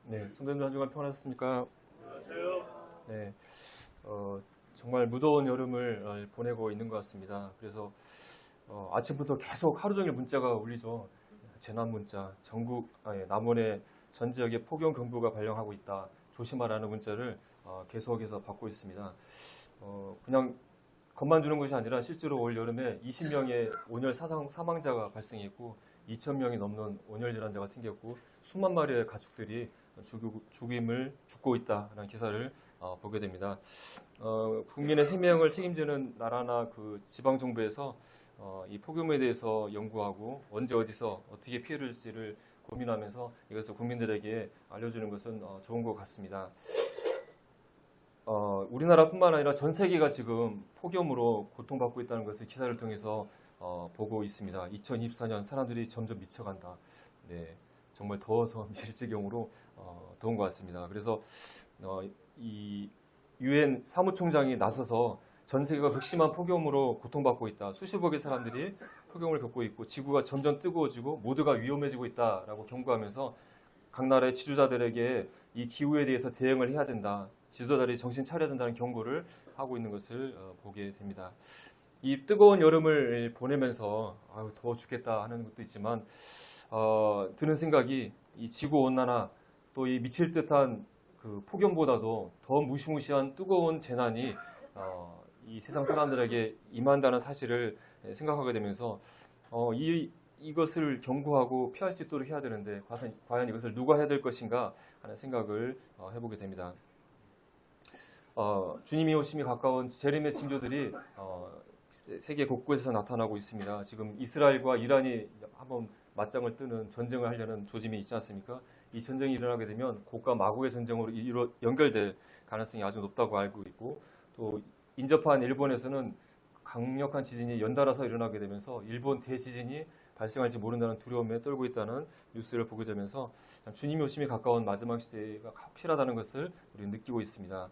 네, 성도님들 한 주간 평안하셨습니까? 안녕하세요. 네, 정말 무더운 여름을 보내고 있는 것 같습니다. 그래서 아침부터 계속 하루 종일 문자가 울리죠. 재난 문자, 남원의 전 지역에 폭염 경보가 발령하고 있다. 조심하라는 문자를 계속해서 받고 있습니다. 그냥 겁만 주는 것이 아니라 실제로 올 여름에 20명의 온열 사망자가 발생했고 2,000명이 넘는 온열 질환자가 생겼고 수만 마리의 가축들이 죽고 있다라는 기사를 보게 됩니다. 국민의 생명을 책임지는 나라나 그 지방 정부에서 이 폭염에 대해서 연구하고 언제 어디서 어떻게 피해를 줄지를 고민하면서 이것을 국민들에게 알려주는 것은 좋은 것 같습니다. 우리나라뿐만 아니라 전 세계가 지금 폭염으로 고통받고 있다는 것을 기사를 통해서 보고 있습니다. 2024년 사람들이 점점 미쳐간다. 네, 정말 더워서 미칠 지경으로 더운 것 같습니다. 그래서 이 유엔 사무총장이 나서서 전 세계가 극심한 폭염으로 고통받고 있다. 수십억의 사람들이 폭염을 겪고 있고 지구가 점점 뜨거워지고 모두가 위험해지고 있다라고 경고하면서 각 나라의 지도자들에게 이 기후에 대해서 대응을 해야 된다. 지도자들이 정신 차려야 된다는 경고를 하고 있는 것을 보게 됩니다. 이 뜨거운 여름을 보내면서 더워 죽겠다 하는 것도 있지만 드는 생각이 이 지구 온난화 또 이 미칠 듯한 그 폭염보다도 더 무시무시한 뜨거운 재난이 이 세상 사람들에게 임한다는 사실을 생각하게 되면서 이것을 경고하고 피할 수 있도록 해야 되는데 과연 이것을 누가 해야 될 것인가 하는 생각을 해보게 됩니다. 주님이 오심이 가까운 재림의 징조들이 세계 곳곳에서 나타나고 있습니다. 지금 이스라엘과 이란이 한번 맞짱을 뜨는 전쟁을 하려는 조짐이 있지 않습니까? 이 전쟁이 일어나게 되면 고가 마고의 전쟁으로 연결될 가능성이 아주 높다고 알고 있고 또 인접한 일본에서는 강력한 지진이 연달아서 일어나게 되면서 일본 대지진이 발생할지 모른다는 두려움에 떨고 있다는 뉴스를 보게 되면서 주님이 오심이 가까운 마지막 시대가 확실하다는 것을 우리는 느끼고 있습니다.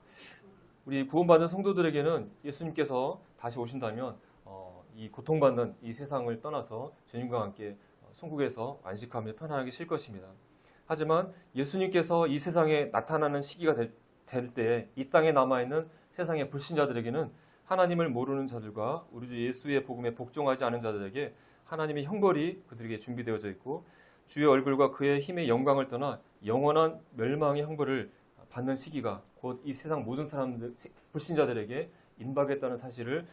우리 구원받은 성도들에게는 예수님께서 다시 오신다면 이 고통받는 이 세상을 떠나서 주님과 함께 천국에서 안식하며 편안하게 쉴 것입니다. 하지만 예수님께서 이 세상에 나타나는 시기가 될 때 이 땅에 남아있는 세상의 불신자들에게는 하나님을 모르는 자들과 우리 주 예수의 복음에 복종하지 않은 자들에게 하나님의 형벌이 그들에게 준비되어져 있고 주의 얼굴과 그의 힘의 영광을 떠나 영원한 멸망의 형벌을 받는 시기가 곧 이 세상 모든 사람들 불신자들에게 임박했다는 사실을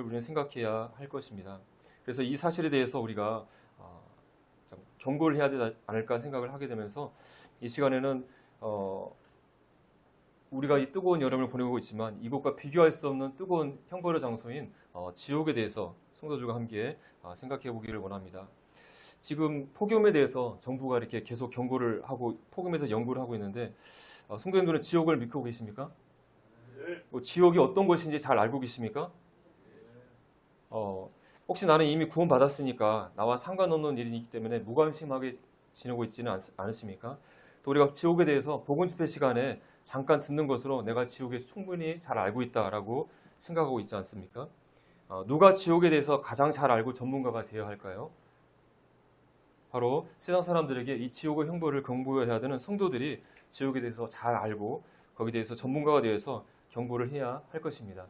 우리는 생각해야 할 것입니다. 그래서 이 사실에 대해서 우리가 경고를 해야 되지 않을까 생각을 하게 되면서 이 시간에는 우리가 이 뜨거운 여름을 보내고 있지만 이곳과 비교할 수 없는 뜨거운 형벌의 장소인 지옥에 대해서 성도들과 함께 생각해 보기를 원합니다. 지금 폭염에 대해서 정부가 이렇게 계속 경고를 하고 폭염에 대해서 연구를 하고 있는데 성도님들은 지옥을 믿고 계십니까? 지옥이 어떤 것인지 잘 알고 계십니까? 혹시 나는 이미 구원받았으니까 나와 상관없는 일이기 때문에 무관심하게 지내고 있지는 않으십니까? 또 우리가 지옥에 대해서 복음 집회 시간에 잠깐 듣는 것으로 내가 지옥에 충분히 잘 알고 있다라고 생각하고 있지 않습니까? 누가 지옥에 대해서 가장 잘 알고 전문가가 되어야 할까요? 바로 세상 사람들에게 이 지옥의 형벌을 경고해야 되는 성도들이 지옥에 대해서 잘 알고 거기에 대해서 전문가가 되어서 경고를 해야 할 것입니다.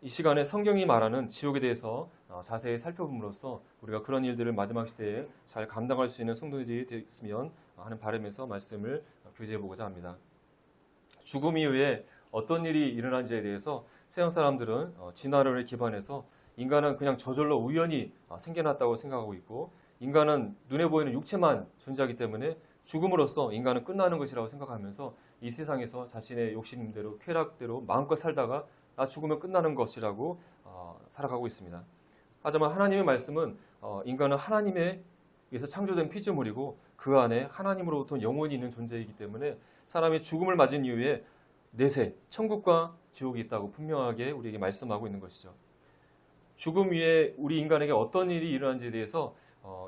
이 시간에 성경이 말하는 지옥에 대해서 자세히 살펴봄으로써 우리가 그런 일들을 마지막 시대에 잘 감당할 수 있는 성도들이 되었으면 하는 바람에서 말씀을 교제해 보고자 합니다. 죽음 이후에 어떤 일이 일어난지에 대해서 세상 사람들은 진화론에 기반해서 인간은 그냥 저절로 우연히 생겨났다고 생각하고 있고 인간은 눈에 보이는 육체만 존재하기 때문에 죽음으로써 인간은 끝나는 것이라고 생각하면서 이 세상에서 자신의 욕심대로 쾌락대로 마음껏 살다가 나 죽으면 끝나는 것이라고 살아가고 있습니다. 하지만 하나님의 말씀은 인간은 하나님에 의해서 창조된 피조물이고 그 안에 하나님으로부터 영원히 있는 존재이기 때문에 사람이 죽음을 맞은 이후에 내세, 천국과 지옥이 있다고 분명하게 우리에게 말씀하고 있는 것이죠. 죽음 위에 우리 인간에게 어떤 일이 일어난지에 대해서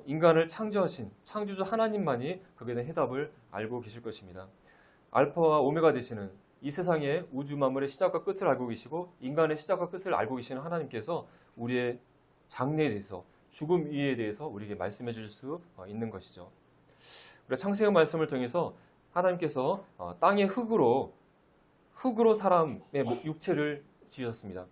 인간을 창조하신 창조주 하나님만이 거기에 대한 해답을 알고 계실 것입니다. 알파와 오메가 되시는 이 세상의 우주 만물의 시작과 끝을 알고 계시고 인간의 시작과 끝을 알고 계시는 하나님께서 우리의 장래에 대해서 죽음 위에 대해서 우리에게 말씀해 줄 수 있는 것이죠. 우리가 창세기 말씀을 통해서 하나님께서 땅의 흙으로 사람의 육체를 지으셨습니다.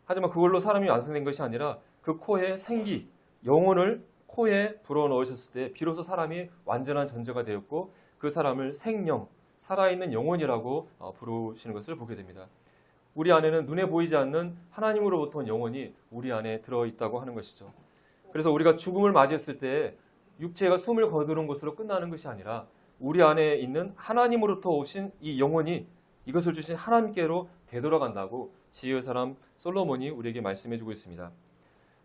하지만 그걸로 사람이 완성된 것이 아니라 그 코에 생기, 영혼을 코에 불어넣으셨을 때 비로소 사람이 완전한 존재가 되었고 그 사람을 생명, 살아있는 영혼이라고 부르시는 것을 보게 됩니다. 우리 안에는 눈에 보이지 않는 하나님으로부터 온 영혼이 우리 안에 들어있다고 하는 것이죠. 그래서 우리가 죽음을 맞이했을 때 육체가 숨을 거두는 것으로 끝나는 것이 아니라 우리 안에 있는 하나님으로부터 오신 이 영혼이 이것을 주신 하나님께로 되돌아간다고 지혜의 사람 솔로몬이 우리에게 말씀해주고 있습니다.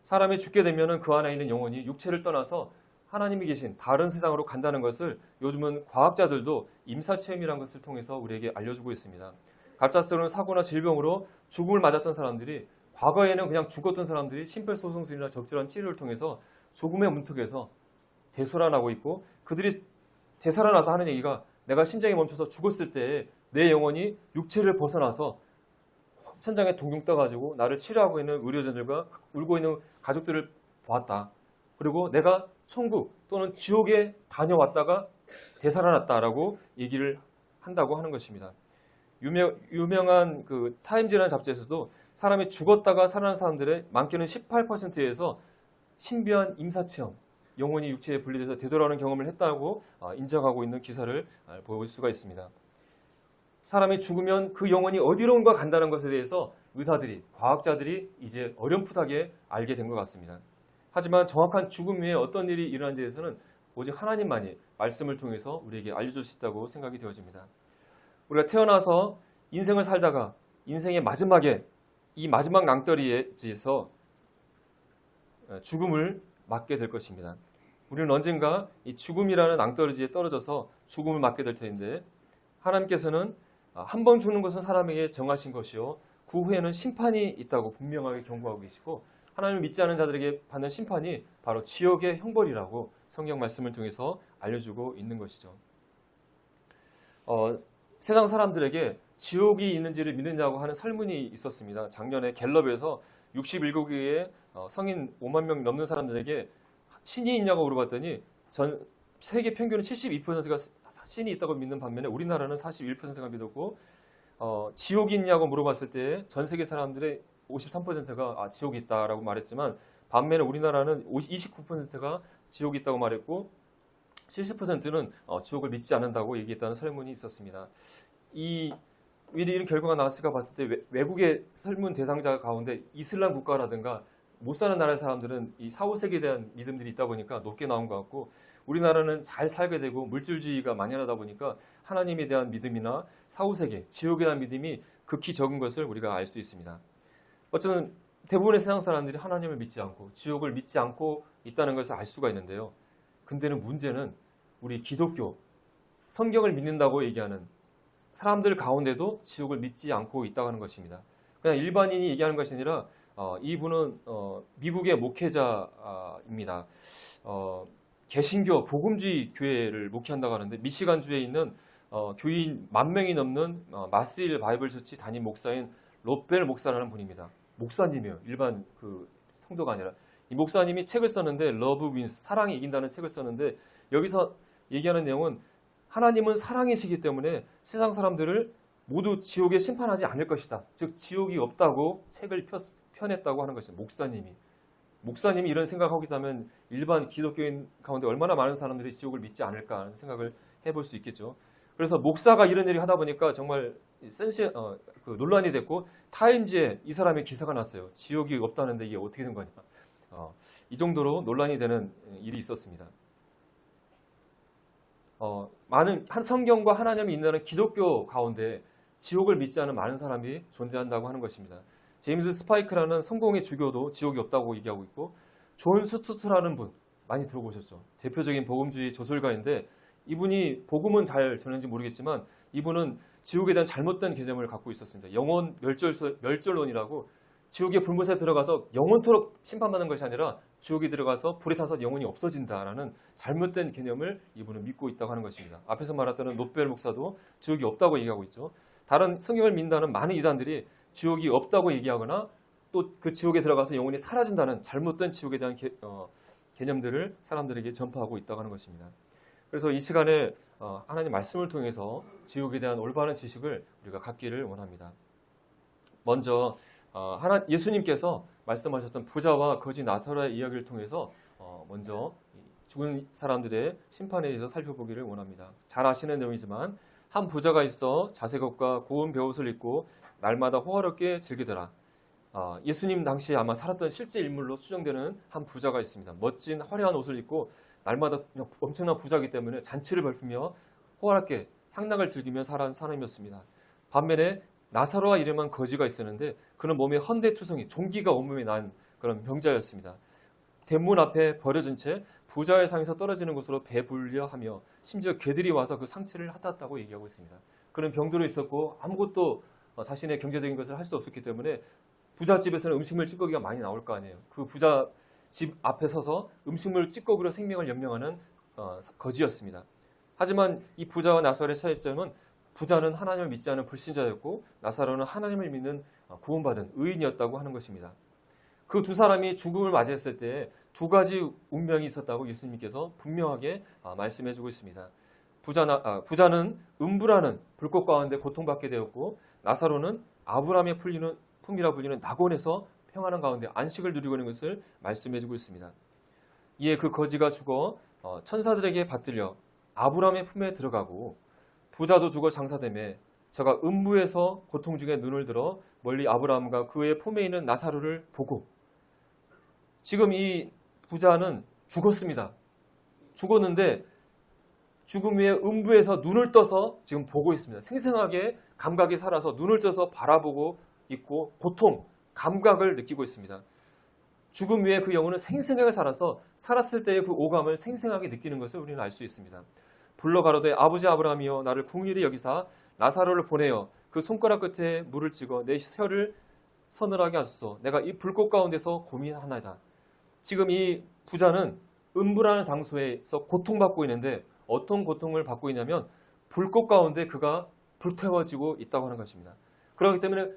사람이 죽게 되면 그 안에 있는 영혼이 육체를 떠나서 하나님이 계신 다른 세상으로 간다는 것을 요즘은 과학자들도 임사체험이라는 것을 통해서 우리에게 알려주고 있습니다. 갑작스러운 사고나 질병으로 죽음을 맞았던 사람들이 과거에는 그냥 죽었던 사람들이 심폐소생술이나 적절한 치료를 통해서 죽음의 문턱에서 되살아나고 있고 그들이 되살아나서 하는 얘기가 내가 심장이 멈춰서 죽었을 때 내 영혼이 육체를 벗어나서 천장에 둥둥 떠가지고 나를 치료하고 있는 의료진들과 울고 있는 가족들을 보았다. 그리고 내가 천국 또는 지옥에 다녀왔다가 되살아났다라고 얘기를 한다고 하는 것입니다. 유명한 그 타임즈라는 잡지에서도 사람이 죽었다가 살아난 사람들의 많게는 18%에서 신비한 임사체험, 영혼이 육체에 분리돼서 되돌아오는 경험을 했다고 인정하고 있는 기사를 볼 수가 있습니다. 사람이 죽으면 그 영혼이 어디론가 간다는 것에 대해서 의사들이, 과학자들이 이제 어렴풋하게 알게 된 것 같습니다. 하지만 정확한 죽음 후에 어떤 일이 일어나는지에 대해서는 오직 하나님만이 말씀을 통해서 우리에게 알려줄 수 있다고 생각이 되어집니다. 우리가 태어나서 인생을 살다가 인생의 마지막에 이 마지막 낭떠러지에서 죽음을 맞게 될 것입니다. 우리는 언젠가 이 죽음이라는 낭떠러지에 떨어져서 죽음을 맞게 될 텐데 하나님께서는 한 번 죽는 것은 사람에게 정하신 것이요 그 후에는 심판이 있다고 분명하게 경고하고 계시고 하나님을 믿지 않은 자들에게 받는 심판이 바로 지옥의 형벌이라고 성경 말씀을 통해서 알려주고 있는 것이죠. 세상 사람들에게 지옥이 있는지를 믿느냐고 하는 설문이 있었습니다. 작년에 갤럽에서 67개의 성인 5만 명 넘는 사람들에게 신이 있냐고 물어봤더니 전 세계 평균은 72%가 신이 있다고 믿는 반면에 우리나라는 41%가 믿었고 지옥이 있냐고 물어봤을 때 전 세계 사람들의 53%가 지옥이 있다라고 말했지만 반면에 우리나라는 29%가 지옥이 있다고 말했고 70%는 지옥을 믿지 않는다고 얘기했다는 설문이 있었습니다. 왜 이런 결과가 나왔을까 봤을 때 외국의 설문 대상자 가운데 이슬람 국가라든가 못 사는 나라의 사람들은 이 사후세계에 대한 믿음들이 있다 보니까 높게 나온 것 같고 우리나라는 잘 살게 되고 물질주의가 만연하다 보니까 하나님에 대한 믿음이나 사후세계, 지옥에 대한 믿음이 극히 적은 것을 우리가 알 수 있습니다. 어쨌든 대부분의 세상 사람들이 하나님을 믿지 않고 지옥을 믿지 않고 있다는 것을 알 수가 있는데요. 근데는 문제는 우리 기독교, 성경을 믿는다고 얘기하는 사람들 가운데도 지옥을 믿지 않고 있다고 하는 것입니다. 그냥 일반인이 얘기하는 것이 아니라 이분은 미국의 목회자입니다. 개신교 복음주의 교회를 목회한다고 하는데 미시간주에 있는 교인 10,000명이 넘는 마스일 바이블 처치 담임 목사인 롯벨 목사라는 분입니다. 목사님이에요. 일반 그 성도가 아니라. 이 목사님이 책을 썼는데 러브 윈스, 사랑이 이긴다는 책을 썼는데 여기서 얘기하는 내용은 하나님은 사랑이시기 때문에 세상 사람들을 모두 지옥에 심판하지 않을 것이다. 즉 지옥이 없다고 책을 펴냈다고 하는 것입니다. 목사님이 이런 생각하고 있다면 일반 기독교인 가운데 얼마나 많은 사람들이 지옥을 믿지 않을까 하는 생각을 해볼 수 있겠죠. 그래서 목사가 이런 일을 하다 보니까 정말 논란이 됐고 타임즈에 이 사람의 기사가 났어요. 지옥이 없다는데 이게 어떻게 된 거냐. 이 정도로 논란이 되는 일이 있었습니다. 많은 성경과 하나님을 믿는 기독교 가운데 지옥을 믿지 않은 많은 사람이 존재한다고 하는 것입니다. 제임스 스파이크라는 성공의 주교도 지옥이 없다고 얘기하고 있고 존 스투트라는 분 많이 들어보셨죠? 대표적인 복음주의 저술가인데 이분이 복음은 잘 전했는지 모르겠지만 이분은 지옥에 대한 잘못된 개념을 갖고 있었습니다. 영혼 멸절론이라고 지옥의 불못에 들어가서 영원토록 심판받는 것이 아니라 지옥에 들어가서 불에 타서 영혼이 없어진다라는 잘못된 개념을 이분은 믿고 있다고 하는 것입니다. 앞에서 말했던 롯벨 목사도 지옥이 없다고 얘기하고 있죠. 다른 성경을 믿는다는 많은 이단들이 지옥이 없다고 얘기하거나 또 그 지옥에 들어가서 영혼이 사라진다는 잘못된 지옥에 대한 개념들을 사람들에게 전파하고 있다고 하는 것입니다. 그래서 이 시간에 하나님 말씀을 통해서 지옥에 대한 올바른 지식을 우리가 갖기를 원합니다. 먼저 예수님께서 말씀하셨던 부자와 거지 나사로의 이야기를 통해서 먼저 죽은 사람들의 심판에 대해서 살펴보기를 원합니다. 잘 아시는 내용이지만 한 부자가 있어 자색옷과 고운 베옷을 입고 날마다 호화롭게 즐기더라. 예수님 당시에 아마 살았던 실제 인물로 추정되는 한 부자가 있습니다. 멋진 화려한 옷을 입고 날마다 엄청난 부자이기 때문에 잔치를 벌이며 호화롭게 향락을 즐기며 살아온 사람이었습니다. 반면에 나사로와 이름한 거지가 있었는데 그는 몸에 헌대투성이 종기가 온몸에 난 그런 병자였습니다. 대문 앞에 버려진 채 부자의 상에서 떨어지는 곳으로 배불려하며 심지어 개들이 와서 그 상처를 핥았다고 얘기하고 있습니다. 그는 병들어 있었고 아무것도 자신의 경제적인 것을 할 수 없었기 때문에 부잣집에서는 음식물 찌꺼기가 많이 나올 거 아니에요. 그 부자 집 앞에 서서 음식물 찌꺼기로 생명을 연명하는 거지였습니다. 하지만 이 부자와 나사로의 차이점은 부자는 하나님을 믿지 않은 불신자였고 나사로는 하나님을 믿는 구원받은 의인이었다고 하는 것입니다. 그 두 사람이 죽음을 맞이했을 때 두 가지 운명이 있었다고 예수님께서 분명하게 말씀해주고 있습니다. 부자는 음부라는 불꽃 가운데 고통받게 되었고 나사로는 아브라함의 품이라 불리는 낙원에서 평안한 가운데 안식을 누리고 있는 것을 말씀해주고 있습니다. 이에 그 거지가 죽어 천사들에게 받들려 아브라함의 품에 들어가고 부자도 죽어 장사되매 저가 음부에서 고통 중에 눈을 들어 멀리 아브라함과 그의 품에 있는 나사로를 보고 지금 이 부자는 죽었습니다. 죽었는데 죽음 후에 음부에서 눈을 떠서 지금 보고 있습니다. 생생하게 감각이 살아서 눈을 떠서 바라보고 있고 고통, 감각을 느끼고 있습니다. 죽음 후에 그 영혼은 생생하게 살아서 살았을 때의 그 오감을 생생하게 느끼는 것을 우리는 알 수 있습니다. 불러 가로되 아버지 아브라함이여 나를 긍휼히 여기사 나사로를 보내어 그 손가락 끝에 물을 찍어 내 혀를 서늘하게 하소서. 내가 이 불꽃 가운데서 고민하나이다. 지금 이 부자는 음부라는 장소에서 고통받고 있는데 어떤 고통을 받고 있냐면 불꽃 가운데 그가 불태워지고 있다고 하는 것입니다. 그렇기 때문에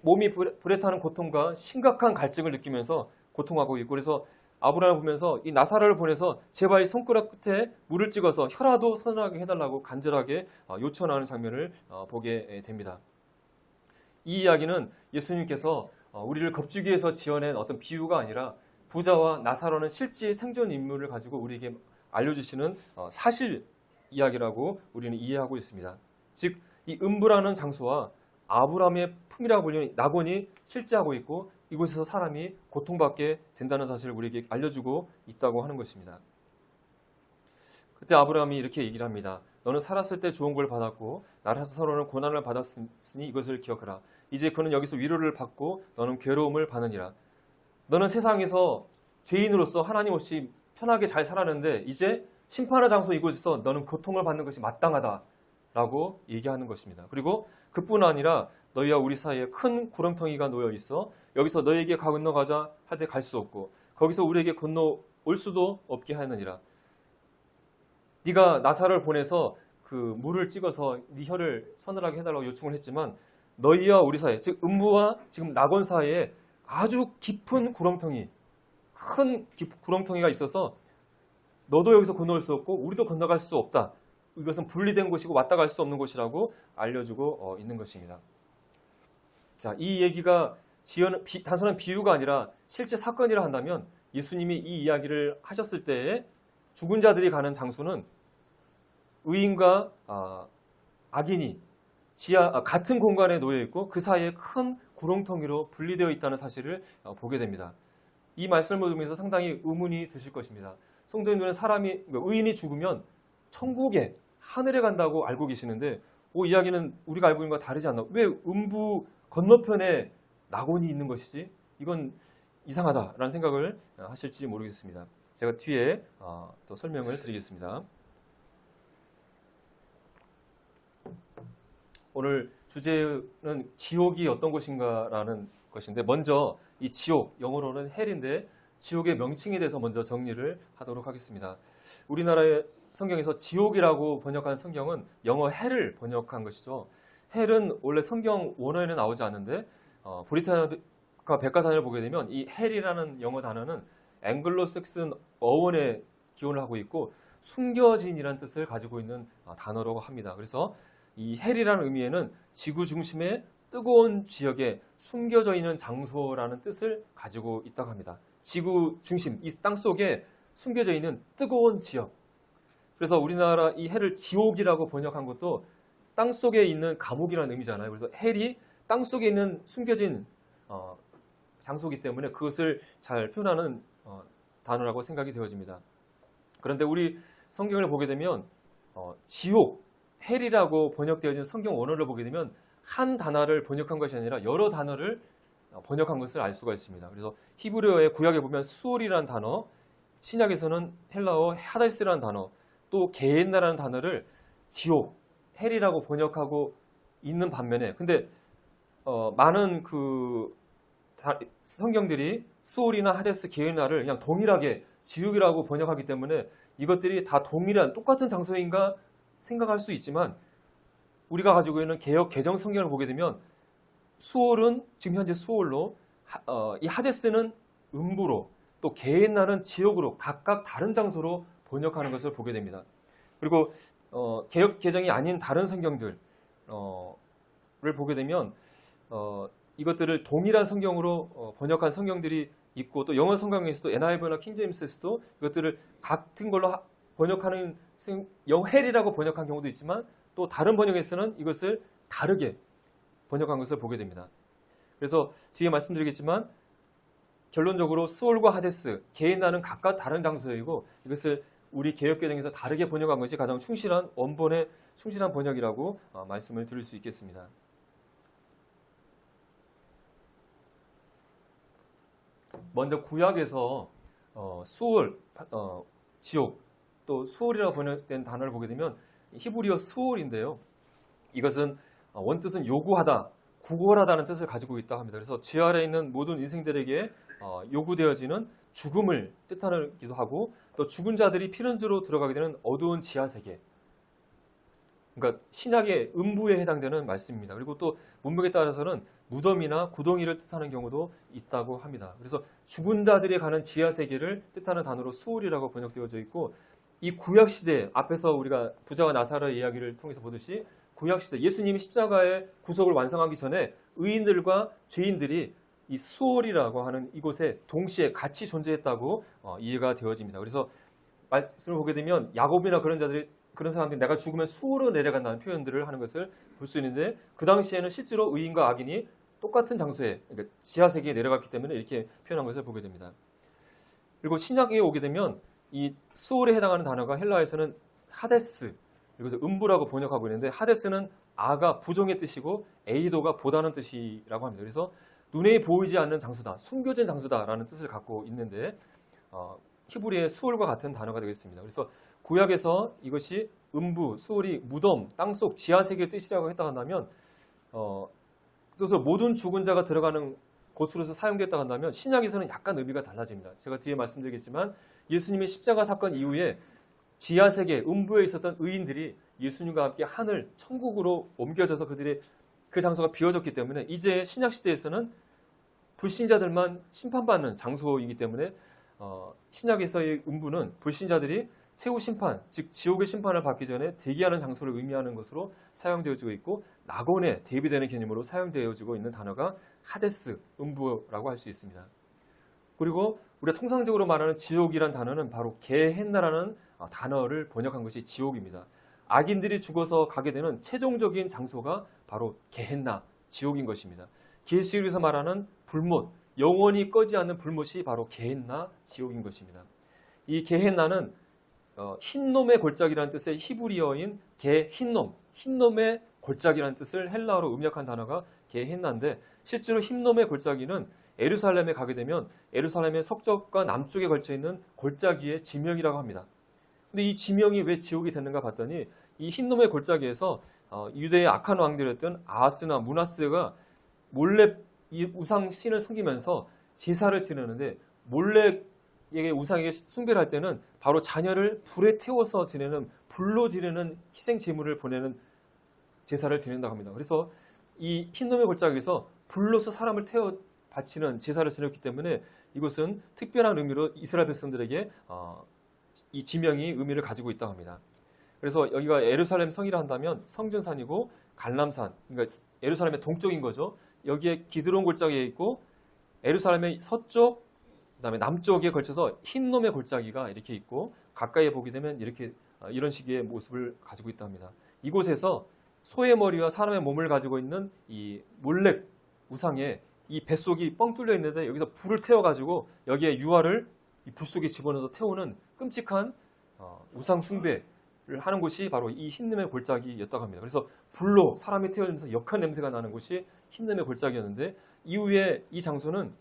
몸이 불에 타는 고통과 심각한 갈증을 느끼면서 고통하고 있고 그래서 아브라함을 보면서 이 나사로를 보내서 제발 이 손가락 끝에 물을 찍어서 혀라도 서늘하게 해달라고 간절하게 요청하는 장면을 보게 됩니다. 이 이야기는 예수님께서 우리를 겁주기 위해서 지어낸 어떤 비유가 아니라 부자와 나사로는 실제 생존 인물을 가지고 우리에게 알려주시는 사실 이야기라고 우리는 이해하고 있습니다. 즉, 이 음부라는 장소와 아브라함의 품이라고 불리는 낙원이 실제하고 있고 이곳에서 사람이 고통받게 된다는 사실을 우리에게 알려주고 있다고 하는 것입니다. 그때 아브라함이 이렇게 얘기를 합니다. 너는 살았을 때 좋은 걸 받았고 나사로는 고난을 받았으니 이것을 기억하라. 이제 그는 여기서 위로를 받고 너는 괴로움을 받느니라. 너는 세상에서 죄인으로서 하나님 없이 편하게 잘 살았는데 이제 심판의 장소 이곳에서 너는 고통을 받는 것이 마땅하다라고 얘기하는 것입니다. 그리고 그뿐 아니라 너희와 우리 사이에 큰 구렁텅이가 놓여 있어 여기서 너희에게 건너가자 할 때 갈 수 없고 거기서 우리에게 건너올 수도 없게 하느니라. 네가 나사로를 보내서 그 물을 찍어서 네 혀를 서늘하게 해달라고 요청을 했지만 너희와 우리 사이에 즉 음부와 지금 낙원 사이에 아주 깊은 구렁텅이 큰 구렁텅이가 있어서 너도 여기서 건너올 수 없고 우리도 건너갈 수 없다. 이것은 분리된 곳이고 왔다 갈 수 없는 곳이라고 알려주고 있는 것입니다. 자, 이 얘기가 단순한 비유가 아니라 실제 사건이라 한다면 예수님이 이 이야기를 하셨을 때에 죽은 자들이 가는 장소는 의인과 악인이 같은 공간에 놓여 있고 그 사이에 큰 구렁텅이로 분리되어 있다는 사실을 보게 됩니다. 이 말씀을 보면서 상당히 의문이 드실 것입니다. 성도님들은 의인이 죽으면 천국에 하늘에 간다고 알고 계시는데 이야기는 우리가 알고 있는 것과 다르지 않나? 왜 음부 건너편에 낙원이 있는 것이지? 이건 이상하다라는 생각을 하실지 모르겠습니다. 제가 뒤에 또 설명을 드리겠습니다. 오늘 주제는 지옥이 어떤 곳인가라는 것인데 먼저 이 지옥, 영어로는 헬인데 지옥의 명칭에 대해서 먼저 정리를 하도록 하겠습니다. 우리나라의 성경에서 지옥이라고 번역한 성경은 영어 헬을 번역한 것이죠. 헬은 원래 성경 원어에는 나오지 않는데 브리타니카 백과사전을 보게 되면 이 헬이라는 영어 단어는 앵글로색슨 어원에 기원을 하고 있고 숨겨진이라는 뜻을 가지고 있는 단어라고 합니다. 그래서 이 헬이라는 의미에는 지구 중심의 뜨거운 지역에 숨겨져 있는 장소라는 뜻을 가지고 있다고 합니다. 지구 중심, 이 땅 속에 숨겨져 있는 뜨거운 지역. 그래서 우리나라 이 헬을 지옥이라고 번역한 것도 땅 속에 있는 감옥이라는 의미잖아요. 그래서 헬이 땅 속에 있는 숨겨진 장소이기 때문에 그것을 잘 표현하는 단어라고 생각이 되어집니다. 그런데 우리 성경을 보게 되면 지옥, 헬이라고 번역되어진 성경 원어를 보게 되면 한 단어를 번역한 것이 아니라 여러 단어를 번역한 것을 알 수가 있습니다. 그래서 히브리어의 구약에 보면 수올이라는 단어, 신약에서는 헬라어 하데스라는 단어, 또 게헨나라는 단어를 지옥, 헬이라고 번역하고 있는 반면에 근데 많은 그 성경들이 수올이나 하데스, 게헨나를 그냥 동일하게 지옥이라고 번역하기 때문에 이것들이 다 동일한 똑같은 장소인가 생각할 수 있지만 우리가 가지고 있는 개역 개정 성경을 보게 되면 수올은 지금 현재 수올로 이 하데스는 음부로 또 게헨나는 지옥으로 각각 다른 장소로 번역하는 것을 보게 됩니다. 그리고 개역 개정이 아닌 다른 성경들을 보게 되면 이것들을 동일한 성경으로 번역한 성경들이 있고 또 영어 성경에서도 NIV나 킹제임스에서도 이것들을 같은 걸로 번역하는 헬이라고 번역한 경우도 있지만 또 다른 번역에서는 이것을 다르게 번역한 것을 보게 됩니다. 그래서 뒤에 말씀드리겠지만 결론적으로 수올과 하데스, 게헨나는 각각 다른 장소이고 이것을 우리 개역개정에서 다르게 번역한 것이 가장 충실한 원본의 충실한 번역이라고 말씀을 드릴 수 있겠습니다. 먼저 구약에서 수올, 지옥, 또 수올이라고 번역된 단어를 보게 되면 히브리어 수올인데요. 이것은 원뜻은 요구하다, 구걸하다는 뜻을 가지고 있다고 합니다. 그래서 죄 아래 있는 모든 인생들에게 요구되어지는 죽음을 뜻하기도 하고 또 죽은 자들이 피렌즈로 들어가게 되는 어두운 지하세계, 그러니까 신약의 음부에 해당되는 말씀입니다. 그리고 또 문맥에 따라서는 무덤이나 구덩이를 뜻하는 경우도 있다고 합니다. 그래서 죽은 자들이 가는 지하세계를 뜻하는 단어로 수올이라고 번역되어져 있고 이 구약시대 앞에서 우리가 부자와 나사로의 이야기를 통해서 보듯이 구약시대 예수님이 십자가의 구속을 완성하기 전에 의인들과 죄인들이 이 수올이라고 하는 이곳에 동시에 같이 존재했다고 이해가 되어집니다. 그래서 말씀을 보게 되면 야곱이나 그런 사람들이 내가 죽으면 수올로 내려간다는 표현들을 하는 것을 볼 수 있는데 그 당시에는 실제로 의인과 악인이 똑같은 장소에 그러니까 지하세계에 내려갔기 때문에 이렇게 표현한 것을 보게 됩니다. 그리고 신약에 오게 되면 이 수올에 해당하는 단어가 헬라에서는 하데스, 이것을 음부라고 번역하고 있는데 하데스는 아가 부정의 뜻이고 에이도가 보다는 뜻이라고 합니다. 그래서 눈에 보이지 않는 장소다, 숨겨진 장소다라는 뜻을 갖고 있는데 히브리의 수올과 같은 단어가 되겠습니다. 그래서 구약에서 이것이 음부, 수올이 무덤, 땅속 지하세계의 뜻이라고 했다 한다면 그래서 모든 죽은 자가 들어가는 곳으로서 사용됐다 한다면 신약에서는 약간 의미가 달라집니다. 제가 뒤에 말씀드리겠지만 예수님의 십자가 사건 이후에 지하세계, 음부에 있었던 의인들이 예수님과 함께 하늘, 천국으로 옮겨져서 그들의 그 장소가 비워졌기 때문에 이제 신약시대에서는 불신자들만 심판받는 장소이기 때문에 신약에서의 음부는 불신자들이 최후 심판, 즉 지옥의 심판을 받기 전에 대기하는 장소를 의미하는 것으로 사용되어지고 있고 낙원에 대비되는 개념으로 사용되어지고 있는 단어가 하데스, 음부라고 할 수 있습니다. 그리고 우리가 통상적으로 말하는 지옥이란 단어는 바로 게헨나라는 단어를 번역한 것이 지옥입니다. 악인들이 죽어서 가게 되는 최종적인 장소가 바로 게헨나, 지옥인 것입니다. 계시록에서 말하는 불못, 영원히 꺼지 않는 불못이 바로 게헨나, 지옥인 것입니다. 이 게헨나는 흰놈의 골짜기라는 뜻의 히브리어인 게흰놈, 흰놈의 골짜기라는 뜻을 헬라어로 음역한 단어가 게헨나인데 실제로 흰놈의 골짜기는 예루살렘에 가게 되면 예루살렘의 서쪽과 남쪽에 걸쳐 있는 골짜기의 지명이라고 합니다. 근데 이 지명이 왜 지옥이 됐는가 봤더니 이 흰놈의 골짜기에서 유대의 악한 왕들이었던 아하스나 무나스가 몰래 이 우상 신을 섬기면서 제사를 지내는데 몰래 우상에게 숭배를 할 때는 바로 자녀를 불에 태워서 지내는 불로 지내는 희생 제물을 보내는 제사를 지낸다고 합니다. 그래서 이 흰놈의 골짜기에서 불로서 사람을 태워 바치는 제사를 지냈기 때문에 이것은 특별한 의미로 이스라엘 백성들에게 이 지명이 의미를 가지고 있다고 합니다. 그래서 여기가 예루살렘 성이라 한다면 성전산이고 갈람산, 그러니까 예루살렘의 동쪽인 거죠. 여기에 기드론 골짜기에 있고 예루살렘의 서쪽, 그다음에 남쪽에 걸쳐서 흰놈의 골짜기가 이렇게 있고 가까이 보게 되면 이렇게 이런 식의 모습을 가지고 있다 합니다. 이곳에서 소의 머리와 사람의 몸을 가지고 있는 이 몰렉 우상에 이 뱃속이 뻥 뚫려 있는데 여기서 불을 태워가지고 여기에 유화를 이 불 속에 집어넣어서 태우는 끔찍한 우상 숭배를 하는 곳이 바로 이 흰놈의 골짜기였다고 합니다. 그래서 불로 사람이 태워지면서 역한 냄새가 나는 곳이 흰놈의 골짜기였는데 이후에 이 장소는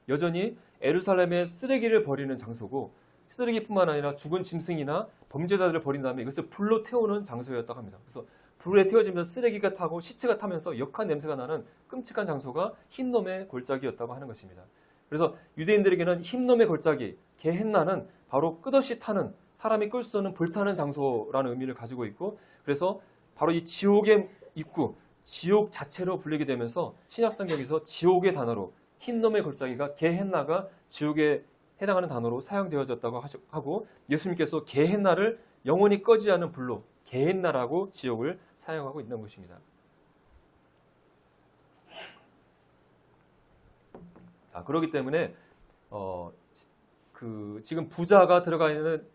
여전히 예루살렘의 쓰레기를 버리는 장소고 쓰레기뿐만 아니라 죽은 짐승이나 범죄자들을 버린 다음에 이것을 불로 태우는 장소였다고 합니다. 그래서 불에 태워지면서 쓰레기가 타고 시체가 타면서 역한 냄새가 나는 끔찍한 장소가 흰놈의 골짜기였다고 하는 것입니다. 그래서 유대인들에게는 흰놈의 골짜기, 게헨나는 바로 끝없이 타는 사람이 끌 수 없는 불타는 장소라는 의미를 가지고 있고 그래서 바로 이 지옥의 입구, 지옥 자체로 불리게 되면서 신약성경에서 지옥의 단어로 흰놈의 골짜기가 게헨나가 지옥에 해당하는 단어로 사용되어졌다고 하고 예수님께서 게헨나를 영원히 꺼지지 않는 불로 게헨나라고 지옥을 사용하고 있는 것입니다. 그렇기 때문에 지금 부자가 들어가 있는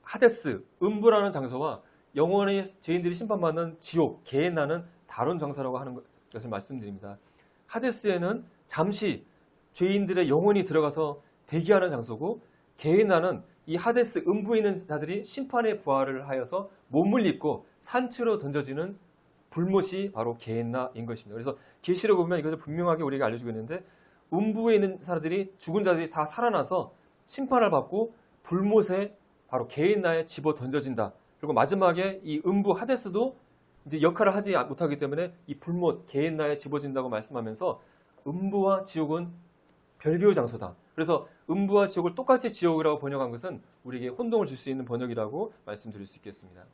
하데스, 음부라는 장소와 영원히 죄인들이 심판받는 지옥, 게헨나는 다른 장소라고 하는 것을 말씀드립니다. 하데스에는 잠시 죄인들의 영혼이 들어가서 대기하는 장소고 게헨나는 이 하데스 음부에 있는 자들이 심판의 부활을 하여서 몸을 입고 산채로 던져지는 불못이 바로 게헨나인 것입니다. 그래서 계시록을 보면 이것을 분명하게 우리에게 알려주고 있는데 음부에 있는 사람들이 죽은 자들이 다 살아나서 심판을 받고 불못에 바로 게헨나에 집어 던져진다. 그리고 마지막에 이 음부 하데스도 이제 역할을 하지 못하기 때문에 이 불못 게헨나에 집어진다고 말씀하면서 음부와 지옥은 별개의 장소다. 그래서 음부와 지옥을 똑같이 지옥이라고 번역한 것은 우리에게 혼동을 줄 수 있는 번역이라고 말씀드릴 수 있겠습니다.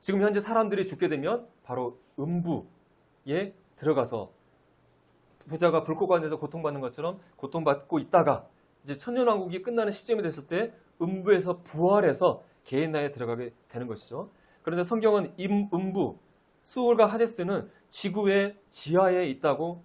지금 현재 사람들이 죽게 되면 바로 음부에 들어가서 부자가 불꽃 안에서 고통받는 것처럼 고통받고 있다가 이제 천년왕국이 끝나는 시점이 됐을 때 음부에서 부활해서 게헨나에 들어가게 되는 것이죠. 그런데 성경은 음부, 수올과 하데스는 지구의 지하에 있다고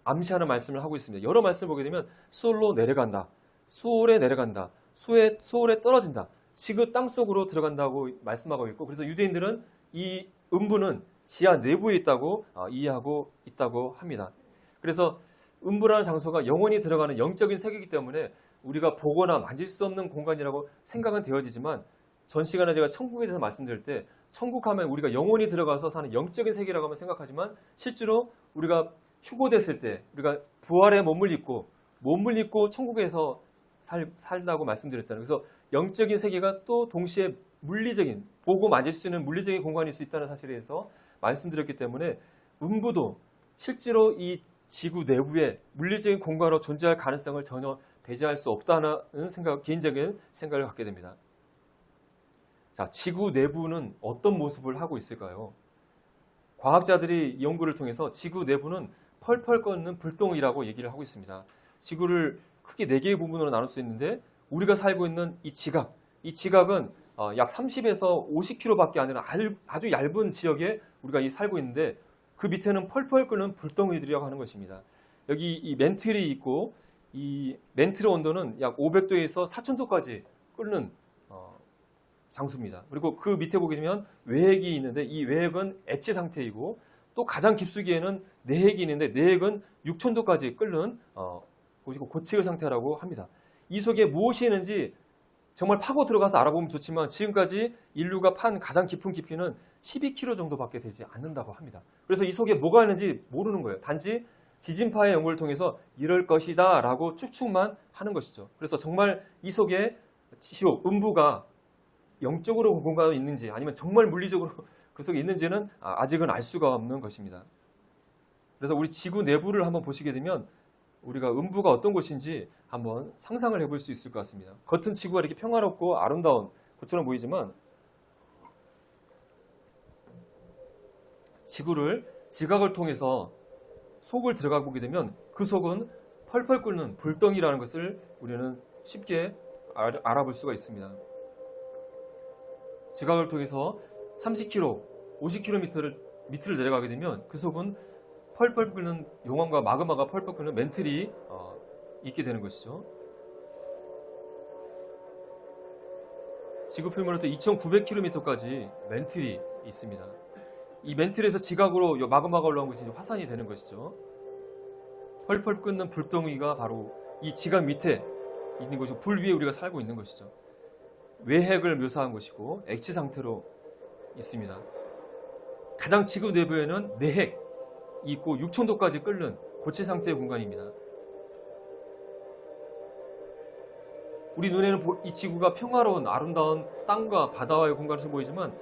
암시하는 말씀을 하고 있습니다. 여러 말씀을 보게 되면 수올로 내려간다, 수올에 내려간다, 수올에 떨어진다, 지구 땅속으로 들어간다고 말씀하고 있고 그래서 유대인들은 이 음부는 지하 내부에 있다고 이해하고 있다고 합니다. 그래서 음부라는 장소가 영원히 들어가는 영적인 세계이기 때문에 우리가 보거나 만질 수 없는 공간이라고 생각은 되어지지만 전 시간에 제가 천국에 대해서 말씀드릴 때 천국 하면 우리가 영원히 들어가서 사는 영적인 세계라고 하면 생각하지만 실제로 우리가 휴고됐을 때 우리가 부활의 몸을 입고 천국에서 살다고 말씀드렸잖아요. 그래서 영적인 세계가 또 동시에 물리적인 보고 만질 수 있는 물리적인 공간일 수 있다는 사실에 대해서 말씀드렸기 때문에 음부도 실제로 이 지구 내부에 물리적인 공간으로 존재할 가능성을 전혀 배제할 수 없다는 개인적인 생각을 갖게 됩니다. 자, 지구 내부는 어떤 모습을 하고 있을까요? 과학자들이 연구를 통해서 지구 내부는 펄펄 끓는 불덩이라고 얘기를 하고 있습니다. 지구를 크게 4개의 부분으로 나눌 수 있는데 우리가 살고 있는 이 지각은 약 30에서 50km밖에 아니라 아주 얇은 지역에 우리가 살고 있는데 그 밑에는 펄펄 끓는 불덩이들이라고 하는 것입니다. 여기 이 멘틀이 있고 이 멘틀의 온도는 약 500도에서 4000도까지 끓는 장소입니다. 그리고 그 밑에 보게 되면 외핵이 있는데 이 외핵은 액체 상태이고 또 가장 깊숙이에는 내핵이 있는데 내핵은 6000도까지 끓는 고체의 상태라고 합니다. 이 속에 무엇이 있는지 정말 파고 들어가서 알아보면 좋지만 지금까지 인류가 판 가장 깊은 깊이는 12km 정도밖에 되지 않는다고 합니다. 그래서 이 속에 뭐가 있는지 모르는 거예요. 단지 지진파의 연구를 통해서 이럴 것이다 라고 추측만 하는 것이죠. 그래서 정말 이 속에 지옥, 음부가 영적으로 공간이 있는지 아니면 정말 물리적으로 그 속에 있는지는 아직은 알 수가 없는 것입니다. 그래서 우리 지구 내부를 한번 보시게 되면 우리가 음부가 어떤 곳인지 한번 상상을 해볼 수 있을 것 같습니다. 겉은 지구가 이렇게 평화롭고 아름다운 것처럼 보이지만 지각을 통해서 속을 들어가 보게 되면 그 속은 펄펄 끓는 불덩이라는 것을 우리는 쉽게 알아볼 수가 있습니다. 지각을 통해서 30km, 50km를 밑으로 내려가게 되면 그 속은 펄펄 끓는 용암과 마그마가 펄펄 끓는 멘틀이 있게 되는 것이죠. 지구 표면으로부터 2,900km까지 멘틀이 있습니다. 이 멘틀에서 지각으로 마그마가 올라온 것이 화산이 되는 것이죠. 펄펄 끓는 불덩이가 바로 이 지각 밑에 있는 것이고 불 위에 우리가 살고 있는 것이죠. 외핵을 묘사한 것이고 액체 상태로 있습니다. 가장 지구 내부에는 내핵이 있고 6,000도까지 끓는 고체 상태의 공간입니다. 우리 눈에는 이 지구가 평화로운 아름다운 땅과 바다와의 공간에서 보이지만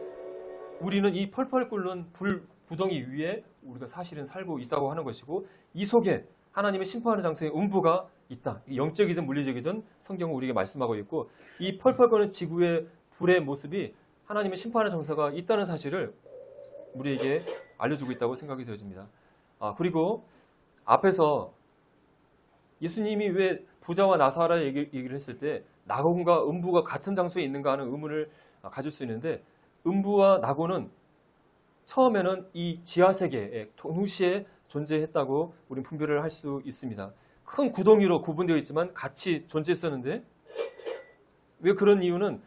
우리는 이 펄펄 끓는 불 구덩이 위에 우리가 사실은 살고 있다고 하는 것이고 이 속에 하나님의 심판하는 장소에 음부가 있다. 영적이든 물리적이든 성경은 우리에게 말씀하고 있고 이 펄펄 끓는 지구의 불의 모습이 하나님의 심판하는 장소가 있다는 사실을 우리에게 알려주고 있다고 생각이 되어집니다. 그리고 앞에서 예수님이 왜 부자와 나사라 얘기를 했을 때 낙원과 음부가 같은 장소에 있는가 하는 의문을 가질 수 있는데 음부와 낙원은 처음에는 이 지하세계에 동시에 존재했다고 우리는 분별을 할 수 있습니다. 큰 구덩이로 구분되어 있지만 같이 존재했었는데 왜 그런 이유는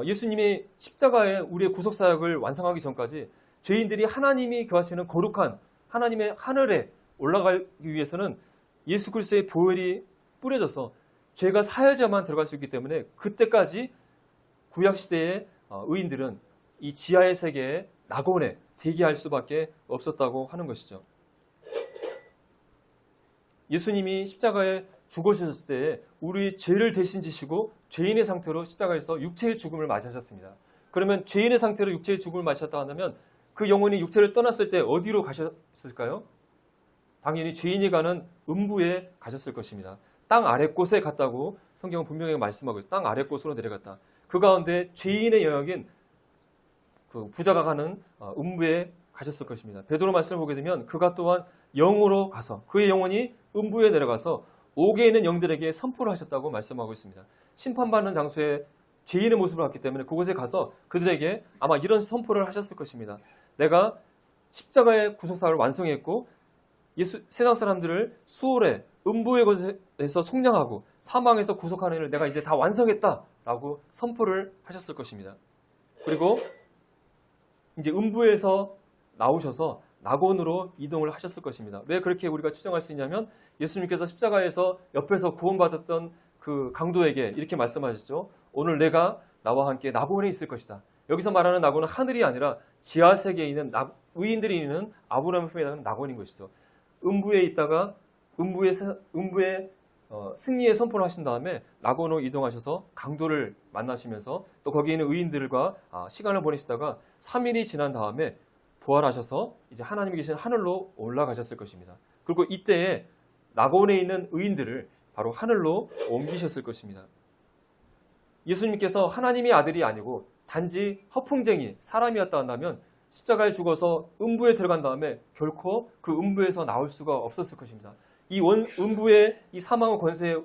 예수님이 십자가에 우리의 구속사역을 완성하기 전까지 죄인들이 하나님이 거하시는 거룩한 하나님의 하늘에 올라가기 위해서는 예수 그리스도의 보혈이 뿌려져서 죄가 사해져야만 들어갈 수 있기 때문에 그때까지 구약시대의 의인들은 이 지하의 세계에 낙원에 대기할 수밖에 없었다고 하는 것이죠. 예수님이 십자가에 죽으셨을 때 우리 죄를 대신 지시고 죄인의 상태로 십자가에서 육체의 죽음을 맞이하셨습니다. 그러면 죄인의 상태로 육체의 죽음을 맞이하셨다 한다면 그 영혼이 육체를 떠났을 때 어디로 가셨을까요? 당연히 죄인이 가는 음부에 가셨을 것입니다. 땅 아래 곳에 갔다고 성경은 분명히 말씀하고 있어요. 땅 아래 곳으로 내려갔다. 그 가운데 죄인의 영역인 그 부자가 가는 음부에 가셨을 것입니다. 베드로 말씀을 보게 되면 그가 또한 영으로 가서 그의 영혼이 음부에 내려가서 옥에 있는 영들에게 선포를 하셨다고 말씀하고 있습니다. 심판받는 장소에 죄인의 모습을 봤기 때문에 그곳에 가서 그들에게 아마 이런 선포를 하셨을 것입니다. 내가 십자가의 구속사를 완성했고 세상 사람들을 수월에 음부의 곳에서 속량하고 사망에서 구속하는 일을 내가 이제 다 완성했다라고 선포를 하셨을 것입니다. 그리고 이제 음부에서 나오셔서 낙원으로 이동을 하셨을 것입니다. 왜 그렇게 우리가 추정할 수 있냐면 예수님께서 십자가에서 옆에서 구원받았던 그 강도에게 이렇게 말씀하셨죠. 오늘 내가 나와 함께 낙원에 있을 것이다. 여기서 말하는 낙원은 하늘이 아니라 지하세계에 있는 의인들이 있는 아브라함의 품에 있는 낙원인 것이죠. 음부에 있다가 음부의 승리의 선포를 하신 다음에 낙원으로 이동하셔서 강도를 만나시면서 또 거기에 있는 의인들과 시간을 보내시다가 3일이 지난 다음에 부활하셔서 이제 하나님이 계신 하늘로 올라가셨을 것입니다. 그리고 이때에 낙원에 있는 의인들을 바로 하늘로 옮기셨을 것입니다. 예수님께서 하나님의 아들이 아니고 단지 허풍쟁이 사람이었다 한다면 십자가에 죽어서 음부에 들어간 다음에 결코 그 음부에서 나올 수가 없었을 것입니다. 이 음부의 이 사망의 권세에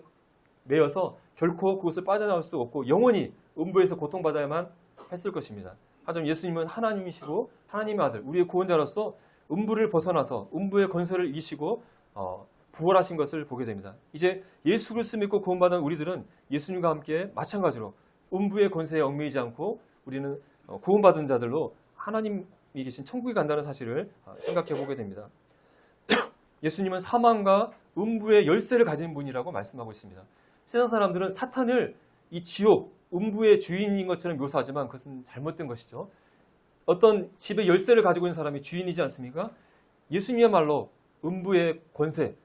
매여서 결코 그것을 빠져나올 수 없고 영원히 음부에서 고통받아야만 했을 것입니다. 하지만 예수님은 하나님이시고 하나님의 아들, 우리의 구원자로서 음부를 벗어나서 음부의 권세를 이기시고 부활하신 것을 보게 됩니다. 이제 예수 그리스도 믿고 구원받은 우리들은 예수님과 함께 마찬가지로 음부의 권세에 얽매이지 않고 우리는 구원받은 자들로 하나님이 계신 천국에 간다는 사실을 생각해 보게 됩니다. 예수님은 사망과 음부의 열쇠를 가진 분이라고 말씀하고 있습니다. 세상 사람들은 사탄을 이 지옥, 음부의 주인인 것처럼 묘사하지만 그것은 잘못된 것이죠. 어떤 집의 열쇠를 가지고 있는 사람이 주인이지 않습니까? 예수님이야말로 음부의 권세,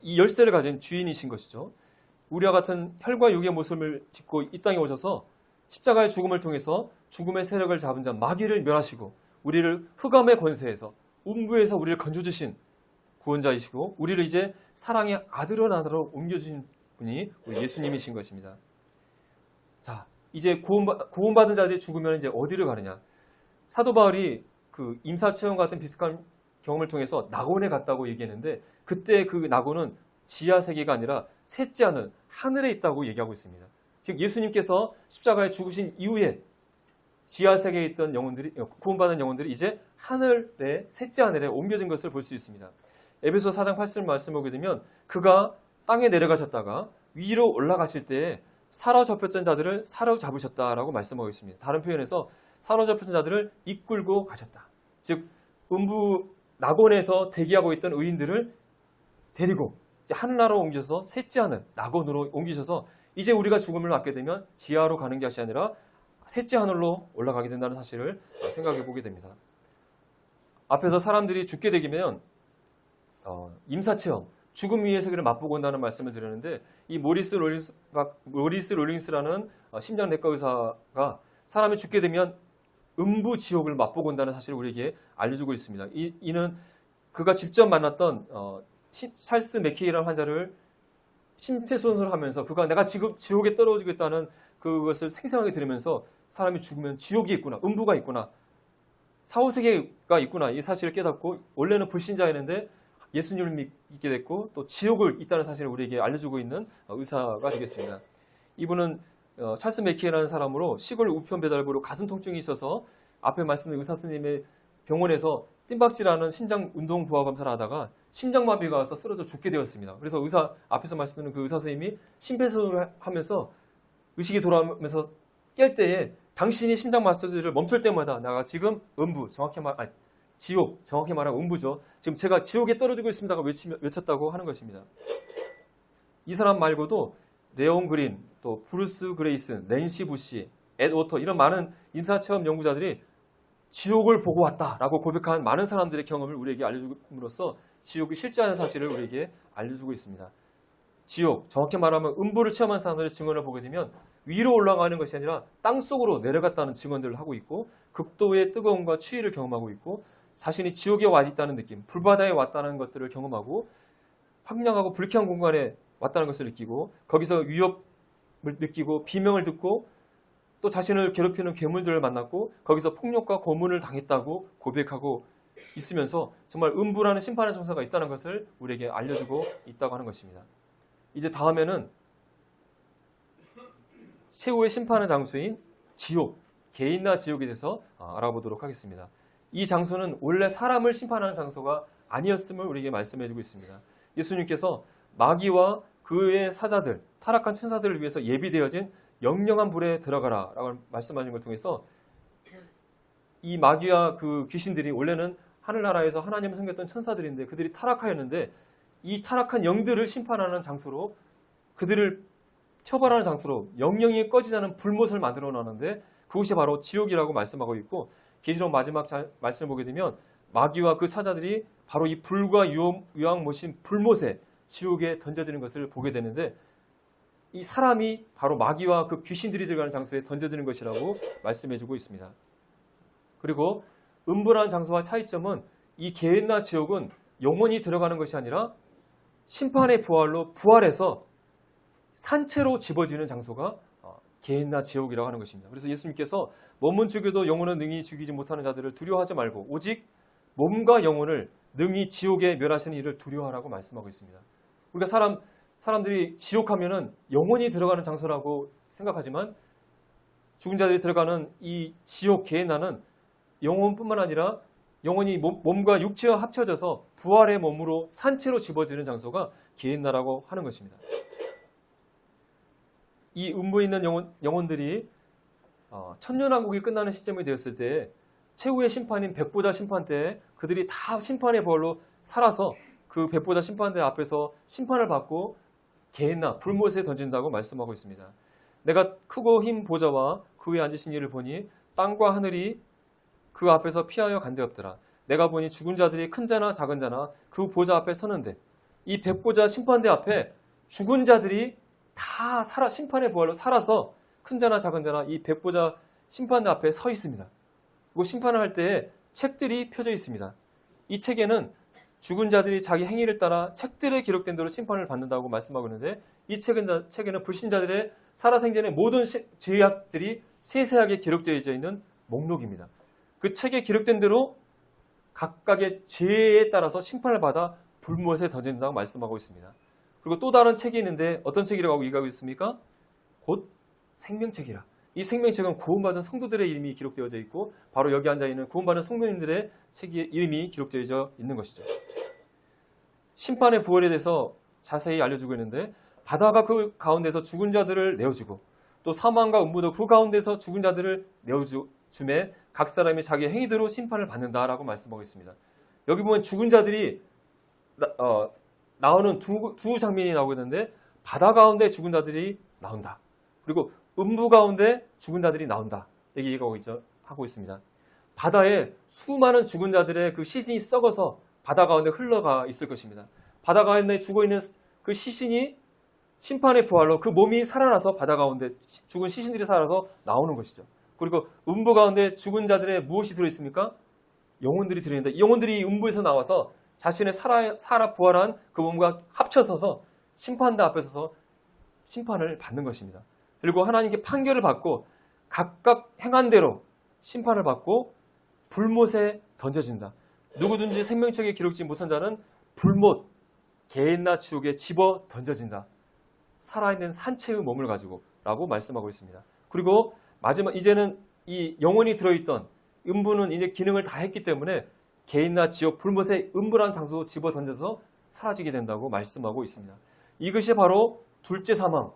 이 열쇠를 가진 주인이신 것이죠. 우리와 같은 혈과 육의 모습을 짓고 이 땅에 오셔서 십자가의 죽음을 통해서 죽음의 세력을 잡은 자 마귀를 멸하시고 우리를 흑암의 권세에서 음부에서 우리를 건져주신 구원자이시고 우리를 이제 사랑의 아들로 나라로 옮겨주신 분이 우리 예수님이신 것입니다. 자, 이제 구원받은 자들이 죽으면 이제 어디를 가느냐? 사도 바울이 그 임사체험 같은 비슷한 경험을 통해서 낙원에 갔다고 얘기했는데 그때 그 낙원은 지하 세계가 아니라 셋째 하늘, 하늘에 있다고 얘기하고 있습니다. 즉 예수님께서 십자가에 죽으신 이후에 지하 세계에 있던 영혼들이 구원받은 영혼들이 이제 하늘에 셋째 하늘에 옮겨진 것을 볼 수 있습니다. 에베소 4장 8절 말씀 보게 되면 그가 땅에 내려가셨다가 위로 올라가실 때에 사로잡혔던 자들을 사로잡으셨다라고 말씀하고 있습니다. 다른 표현에서 사로잡혔던 자들을 이끌고 가셨다. 즉 음부 낙원에서 대기하고 있던 의인들을 데리고 이제 하늘나라로 옮겨서 셋째 하늘 낙원으로 옮기셔서 이제 우리가 죽음을 맞게 되면 지하로 가는 것이 아니라 셋째 하늘로 올라가게 된다는 사실을 생각해 보게 됩니다. 앞에서 사람들이 죽게 되면 임사체험, 죽음 위의 세계를 맛보고 온다는 말씀을 드렸는데 이 모리스 롤링스라는 심장내과 의사가 사람이 죽게 되면 음부 지옥을 맛보고 온다는 사실을 우리에게 알려주고 있습니다. 이는 그가 직접 만났던 찰스 맥케이라는 환자를 심폐소생술을 하면서 그가 내가 지금 지옥에 떨어지겠다는 그것을 생생하게 들으면서 사람이 죽으면 지옥이 있구나, 음부가 있구나, 사후세계가 있구나 이 사실을 깨닫고 원래는 불신자였는데 예수님을 믿게 됐고 또 지옥을 있다는 사실을 우리에게 알려주고 있는 의사가 되겠습니다. 이분은 찰스 맥케이라는 사람으로 시골 우편 배달부로 가슴 통증이 있어서 앞에 말씀드린 의사 선생님의 병원에서 뜀박질하는 심장 운동 부하 검사를 하다가 심장마비가 와서 쓰러져 죽게 되었습니다. 그래서 앞에서 말씀드린 그 의사 선생님이 심폐소생술을 하면서 의식이 돌아오면서 깰 때에 당신이 심장 마사지를 멈출 때마다 내가 지금 지옥, 정확히 말하면 음부죠. 지금 제가 지옥에 떨어지고 있습니다가 외쳤다고 하는 것입니다. 이 사람 말고도 레온 그린, 또 브루스 그레이슨, 낸시 부시, 앳 워터 이런 많은 임사체험 연구자들이 지옥을 보고 왔다라고 고백한 많은 사람들의 경험을 우리에게 알려줌으로써 지옥이 실제하는 사실을 우리에게 알려주고 있습니다. 지옥, 정확히 말하면 음부를 체험한 사람들의 증언을 보게 되면 위로 올라가는 것이 아니라 땅속으로 내려갔다는 증언들을 하고 있고 극도의 뜨거움과 추위를 경험하고 있고 자신이 지옥에 와 있다는 느낌, 불바다에 왔다는 것들을 경험하고 황량하고 불쾌한 공간에 왔다는 것을 느끼고 거기서 위협을 느끼고 비명을 듣고 또 자신을 괴롭히는 괴물들을 만났고 거기서 폭력과 고문을 당했다고 고백하고 있으면서 정말 음부라는 심판의 정사가 있다는 것을 우리에게 알려주고 있다고 하는 것입니다. 이제 다음에는 최후의 심판의 장소인 지옥, 개인나 지옥에 대해서 알아보도록 하겠습니다. 이 장소는 원래 사람을 심판하는 장소가 아니었음을 우리에게 말씀해주고 있습니다. 예수님께서 마귀와 그의 사자들, 타락한 천사들을 위해서 예비되어진 영영한 불에 들어가라 라고 말씀하신 걸 통해서 이 마귀와 그 귀신들이 원래는 하늘나라에서 하나님을 섬겼던 천사들인데 그들이 타락하였는데 이 타락한 영들을 심판하는 장소로 그들을 처벌하는 장소로 영영이 꺼지지 않은 불못을 만들어 놨는데 그것이 바로 지옥이라고 말씀하고 있고 계시록 마지막 말씀을 보게 되면 마귀와 그 사자들이 바로 이 불과 유황못인 불못에 지옥에 던져지는 것을 보게 되는데 이 사람이 바로 마귀와 그 귀신들이 들어가는 장소에 던져지는 것이라고 말씀해주고 있습니다. 그리고 음부라는 장소와 차이점은 이 개인나 지옥은 영혼이 들어가는 것이 아니라 심판의 부활로 부활해서 산채로 집어지는 장소가 개인나 지옥이라고 하는 것입니다. 그래서 예수님께서 몸은 죽여도 영혼은 능히 죽이지 못하는 자들을 두려워하지 말고 오직 몸과 영혼을 능히 지옥에 멸하시는 이를 두려워하라고 말씀하고 있습니다. 우리가 사람들이 지옥하면은 영혼이 들어가는 장소라고 생각하지만 죽은 자들이 들어가는 이 지옥 개인나는 영혼뿐만 아니라 영혼이 몸과 육체와 합쳐져서 부활의 몸으로 산채로 집어지는 장소가 개인나라고 하는 것입니다. 이 음부에 있는 영혼들이 천년왕국이 끝나는 시점이 되었을 때 최후의 심판인 백보자 심판 때 그들이 다 심판의 벌로 살아서 그 백보자 심판대 앞에서 심판을 받고 개인나 불못에 던진다고 말씀하고 있습니다. 내가 크고 흰 보좌와 그 위에 앉으신 이를 보니 땅과 하늘이 그 앞에서 피하여 간데없더라. 내가 보니 죽은 자들이 큰 자나 작은 자나 그 보좌 앞에 서는데 이 백보자 심판대 앞에 죽은 자들이 다 심판의 부활로 살아서 큰 자나 작은 자나 이 백보자 심판대 앞에 서 있습니다. 그리고 심판을 할 때에 책들이 펴져 있습니다. 이 책에는 죽은 자들이 자기 행위를 따라 책들에 기록된 대로 심판을 받는다고 말씀하고 있는데 이 책에는 불신자들의 살아생전의 모든 죄악들이 세세하게 기록되어 있는 목록입니다. 그 책에 기록된 대로 각각의 죄에 따라서 심판을 받아 불못에 던진다고 말씀하고 있습니다. 그리고 또 다른 책이 있는데 어떤 책이라고 얘기하고 있습니까? 곧 생명책이라. 이 생명책은 구원받은 성도들의 이름이 기록되어져 있고 바로 여기 앉아있는 구원받은 성도님들의 책에 이름이 기록되어져 있는 것이죠. 심판의 부활에 대해서 자세히 알려주고 있는데 바다가 그 가운데서 죽은 자들을 내어주고 또 사망과 음부도 그 가운데서 죽은 자들을 내어줌에 각 사람이 자기 행위대로 심판을 받는다라고 말씀하고 있습니다. 여기 보면 죽은 자들이 나오는 두 장면이 나오고 있는데 바다 가운데 죽은 자들이 나온다. 그리고 음부 가운데 죽은 자들이 나온다. 얘기하고 있습니다. 바다에 수많은 죽은 자들의 그 시신이 썩어서 바다 가운데 흘러가 있을 것입니다. 바다 가운데 죽어있는 그 시신이 심판의 부활로 그 몸이 살아나서 바다 가운데 죽은 시신들이 살아서 나오는 것이죠. 그리고 음부 가운데 죽은 자들의 무엇이 들어있습니까? 영혼들이 들어있는데 이 영혼들이 음부에서 나와서 자신의 살아 부활한 그 몸과 합쳐서서 심판대 앞에 서서 심판을 받는 것입니다. 그리고 하나님께 판결을 받고 각각 행한 대로 심판을 받고 불못에 던져진다. 누구든지 생명책에 기록지 못한 자는 불못, 개인나 지옥에 집어 던져진다. 살아있는 산채의 몸을 가지고 라고 말씀하고 있습니다. 그리고 마지막 이제는 이 영혼이 들어있던 음부는 이제 기능을 다 했기 때문에 개인나 지옥, 불못의 음부라는 장소로 집어 던져서 사라지게 된다고 말씀하고 있습니다. 이것이 바로 둘째 사망,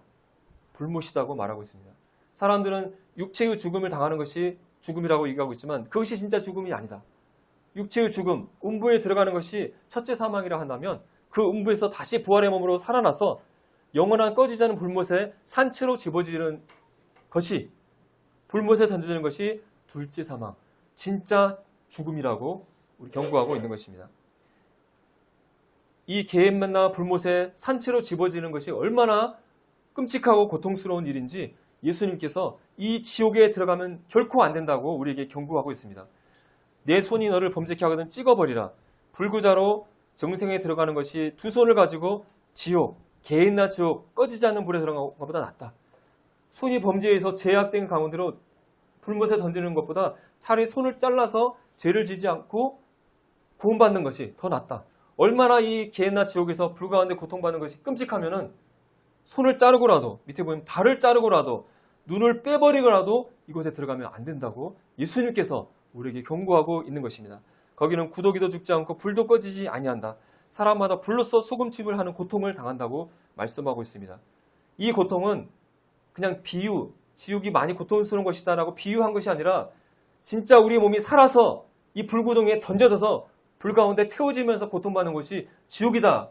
불못이라고 말하고 있습니다. 사람들은 육체의 죽음을 당하는 것이 죽음이라고 얘기하고 있지만 그것이 진짜 죽음이 아니다. 육체의 죽음, 음부에 들어가는 것이 첫째 사망이라 한다면 그 음부에서 다시 부활의 몸으로 살아나서 영원한 꺼지지 않은 불못에 산채로 집어지는 것이 불못에 던져지는 것이 둘째 사망, 진짜 죽음이라고 우리 경고하고 있는 것입니다. 이 개인나 불못에 산채로 집어지는 것이 얼마나 끔찍하고 고통스러운 일인지 예수님께서 이 지옥에 들어가면 결코 안 된다고 우리에게 경고하고 있습니다. 내 손이 너를 범죄케 하거든 찍어버리라. 불구자로 정생에 들어가는 것이 두 손을 가지고 지옥, 개인나 지옥, 꺼지지 않는 불에 들어가는 것보다 낫다. 손이 범죄에서 제약된 가운데로 불못에 던지는 것보다 차라리 손을 잘라서 죄를 지지 않고 구원받는 것이 더 낫다. 얼마나 이 개인나 지옥에서 불 가운데 고통받는 것이 끔찍하면은 손을 자르고라도, 밑에 보면 발을 자르고라도, 눈을 빼버리고라도 이곳에 들어가면 안 된다고 예수님께서 우리에게 경고하고 있는 것입니다. 거기는 구더기도 죽지 않고 불도 꺼지지 아니한다. 사람마다 불로써 소금침을 하는 고통을 당한다고 말씀하고 있습니다. 이 고통은 그냥 비유, 지옥이 많이 고통스러운 것이다라고 비유한 것이 아니라 진짜 우리 몸이 살아서 이 불구덩이에 던져져서 불 가운데 태워지면서 고통받는 것이 지옥이다.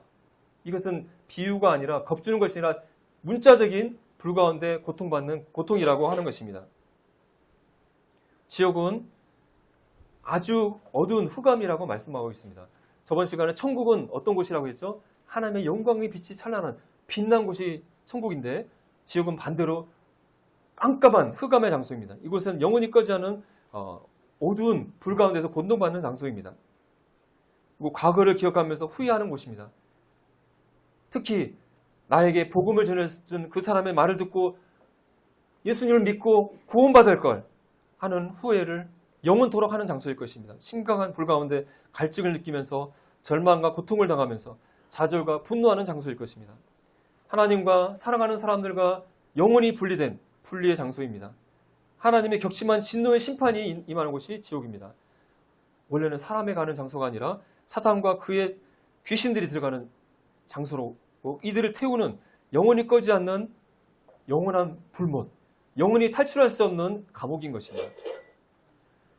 이것은 비유가 아니라 겁주는 것이 아니라 문자적인 불 가운데 고통받는 고통이라고 하는 것입니다. 지옥은 아주 어두운 흑암이라고 말씀하고 있습니다. 저번 시간에 천국은 어떤 곳이라고 했죠? 하나님의 영광의 빛이 찬란한 빛난 곳이 천국인데 지옥은 반대로 깜깜한 흑암의 장소입니다. 이곳은 영원히 꺼지지 않은 어두운 불 가운데서 고통받는 장소입니다. 그리고 과거를 기억하면서 후회하는 곳입니다. 특히 나에게 복음을 전해준 그 사람의 말을 듣고 예수님을 믿고 구원받을 걸 하는 후회를 영원토록 하는 장소일 것입니다. 심각한 불 가운데 갈증을 느끼면서 절망과 고통을 당하면서 좌절과 분노하는 장소일 것입니다. 하나님과 사랑하는 사람들과 영원히 분리된 분리의 장소입니다. 하나님의 격심한 진노의 심판이 임하는 곳이 지옥입니다. 원래는 사람이 가는 장소가 아니라 사탄과 그의 귀신들이 들어가는 장소로 이들을 태우는 영원히 꺼지 않는 영원한 불못, 영원히 탈출할 수 없는 감옥인 것입니다.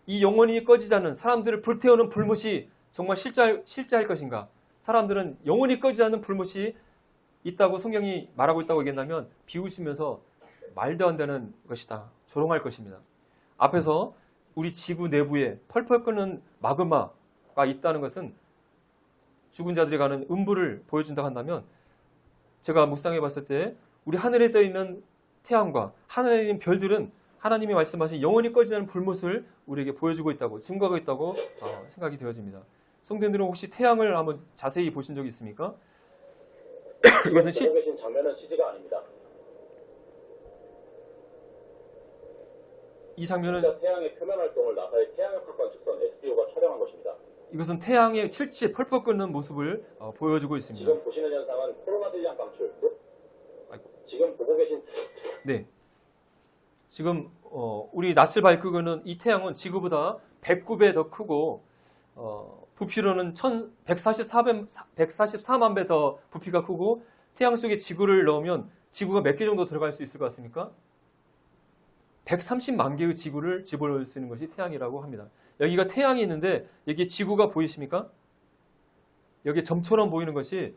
이 영원히 꺼지지 않는 사람들을 불태우는 불못이 정말 실제할 것인가? 사람들은 영원히 꺼지지 않는 불못이 있다고 성경이 말하고 있다고 얘기한다면 비웃으면서 말도 안 되는 것이다. 조롱할 것입니다. 앞에서 우리 지구 내부에 펄펄 끓는 마그마가 있다는 것은 죽은 자들이 가는 음부를 보여준다고 한다면 제가 묵상해 봤을 때 우리 하늘에 떠 있는 태양과 하늘에 있는 별들은 하나님이 말씀하신 영원히 꺼지지 않는 불못을 우리에게 보여주고 있다고 증거하고 있다고 생각이 되어집니다. 성도님들은 혹시 태양을 한번 자세히 보신 적이 있습니까? 이것은 보고 계신 장면은 CG가 아닙니다. 이 장면은 진짜 태양의 표면 활동을 나사의 태양역학관 측선 SDO가 촬영한 것입니다. 이것은 태양의 실제 펄펄 끓는 모습을 보여주고 있습니다. 지금 보시는 현상은 코로나 질량 방출. 지금 보고 계신 네. 지금 우리 낯을 밝히고는 이 태양은 지구보다 109배 더 크고 부피로는 144만 배 더 부피가 크고 태양 속에 지구를 넣으면 지구가 몇 개 정도 들어갈 수 있을 것 같습니까? 130만 개의 지구를 집어넣을 수 있는 것이 태양이라고 합니다. 여기가 태양이 있는데 여기 지구가 보이십니까? 여기 점처럼 보이는 것이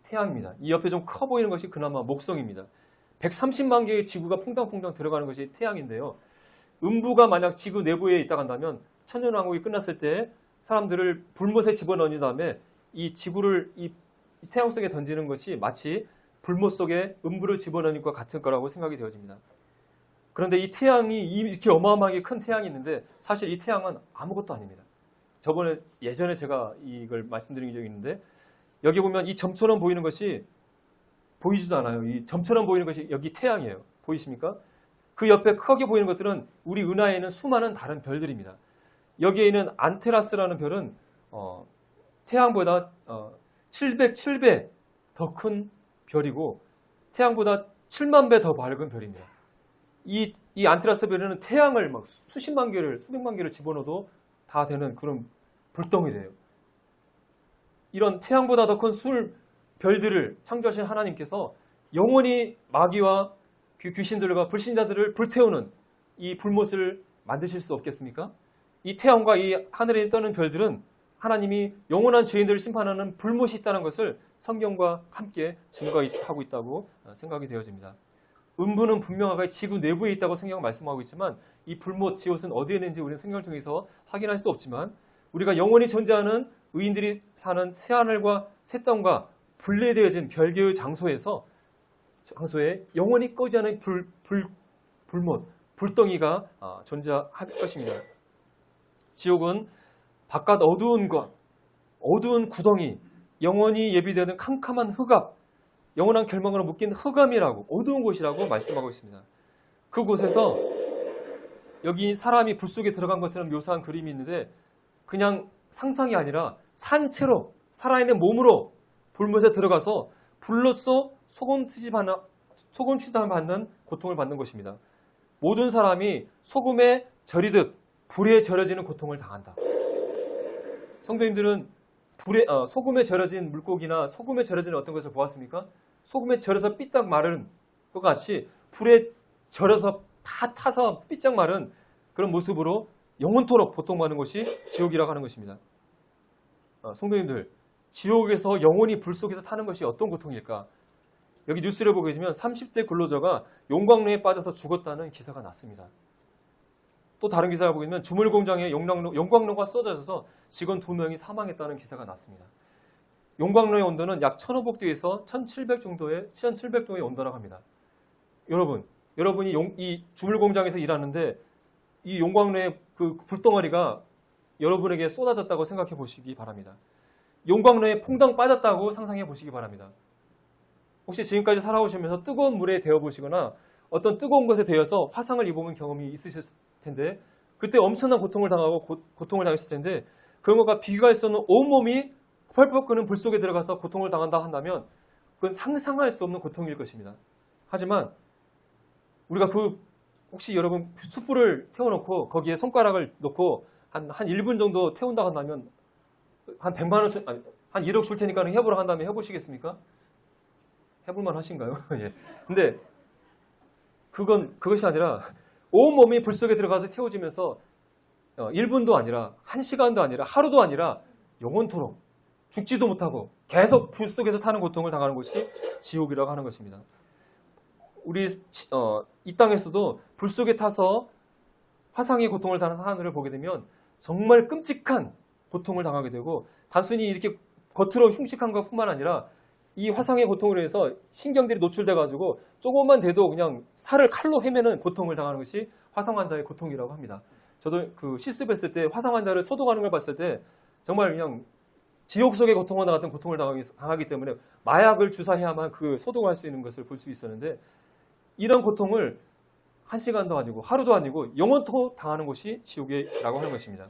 태양입니다. 이 옆에 좀 커 보이는 것이 그나마 목성입니다. 130만 개의 지구가 퐁당퐁당 들어가는 것이 태양인데요. 음부가 만약 지구 내부에 있다고 한다면 천년왕국이 끝났을 때 사람들을 불못에 집어넣은 다음에 이 지구를 이 태양 속에 던지는 것이 마치 불못 속에 음부를 집어넣는 것과 같을 거라고 생각이 되어집니다. 그런데 이 태양이 이렇게 어마어마하게 큰 태양이 있는데 사실 이 태양은 아무것도 아닙니다. 예전에 제가 이걸 말씀드린 적이 있는데 여기 보면 이 점처럼 보이는 것이 보이지도 않아요. 이 점처럼 보이는 것이 여기 태양이에요. 보이십니까? 그 옆에 크게 보이는 것들은 우리 은하에 있는 수많은 다른 별들입니다. 여기에 있는 안테라스라는 별은 태양보다 707배 더 큰 별이고 태양보다 7만 배 더 밝은 별입니다. 이 안테라스 별에는 태양을 막 수십만 개를, 수백만 개를 집어넣어도 다 되는 그런 불덩이래요. 이런 태양보다 더 큰 별들을 창조하신 하나님께서 영원히 마귀와 귀신들과 불신자들을 불태우는 이 불못을 만드실 수 없겠습니까? 이 태양과 이 하늘에 떠는 별들은 하나님이 영원한 죄인들을 심판하는 불못이 있다는 것을 성경과 함께 증거하고 있다고 생각이 되어집니다. 음부는 분명하게 지구 내부에 있다고 성경은 말씀하고 있지만 이 불못, 지옥은 어디에 있는지 우리는 성경을 통해서 확인할 수 없지만 우리가 영원히 존재하는 의인들이 사는 새하늘과 새 땅과 분리되어진 별개의 장소에 영원히 꺼지지 않은 불못, 불덩이가 존재할 것입니다. 지옥은 바깥 어두운 것, 어두운 구덩이, 영원히 예비되는 캄캄한 흑암, 영원한 결망으로 묶인 흑암이라고, 어두운 곳이라고 말씀하고 있습니다. 그곳에서 여기 사람이 불 속에 들어간 것처럼 묘사한 그림이 있는데 그냥 상상이 아니라 산채로 살아있는 몸으로 불못에 들어가서 불로써 소금 취함을 받는 고통을 받는 것입니다. 모든 사람이 소금에 절이듯 불에 절여지는 고통을 당한다. 성도님들은 소금에 절여진 물고기나 소금에 절여진 어떤 것을 보았습니까? 소금에 절여서 삐딱 마른 것 같이 불에 절여서 다 타서 삐짝 마른 그런 모습으로 영원토록 고통받는 것이 지옥이라고 하는 것입니다. 성도님들, 지옥에서 영원히 불 속에서 타는 것이 어떤 고통일까? 여기 뉴스를 보게 되면 30대 근로자가 용광로에 빠져서 죽었다는 기사가 났습니다. 또 다른 기사를 보게 되면 주물공장에 용광로가 쏟아져서 직원 2명이 사망했다는 기사가 났습니다. 용광로의 온도는 약 1500도에서 1700도의 온도라고 합니다. 여러분이 이 주물공장에서 일하는데 이 용광로의 그 불덩어리가 여러분에게 쏟아졌다고 생각해 보시기 바랍니다. 용광로에 퐁당 빠졌다고 상상해 보시기 바랍니다. 혹시 지금까지 살아오시면서 뜨거운 물에 데워 보시거나 어떤 뜨거운 것에 데워서 화상을 입어본 경험이 있으셨을 텐데 그때 엄청난 고통을 당하고 고통을 당했을 텐데 그런 것과 비교할 수 없는 온몸이 펄펄 끓는 불 속에 들어가서 고통을 당한다 한다면 그건 상상할 수 없는 고통일 것입니다. 하지만 우리가 혹시 여러분 숯불을 태워놓고 거기에 손가락을 놓고 한 1분 정도 태운다 한다면 한 100만 원, 한 1억 줄 테니까 해보라 한다면 해보시겠습니까? 해볼만 하신가요? 예. 근데 그것이 아니라 온몸이 불 속에 들어가서 태워지면서 1분도 아니라 1시간도 아니라 하루도 아니라 영원토록 죽지도 못하고 계속 불 속에서 타는 고통을 당하는 것이 지옥이라고 하는 것입니다. 우리 이 땅에서도 불 속에 타서 화상의 고통을 당하는 사람들을 보게 되면 정말 끔찍한 고통을 당하게 되고 단순히 이렇게 겉으로 흉측한 것뿐만 아니라 이 화상의 고통으로 해서 신경들이 노출돼 가지고 조금만 돼도 그냥 살을 칼로 헤매는 고통을 당하는 것이 화상 환자의 고통이라고 합니다. 저도 실습했을 때 화상 환자를 소독하는 걸 봤을 때 정말 그냥 지옥 속의 고통과 같은 고통을 당하기 때문에 마약을 주사해야만 그 소독할 수 있는 것을 볼 수 있었는데 이런 고통을 1시간도 아니고 하루도 아니고 영원토록 당하는 것이 지옥이라고 하는 것입니다.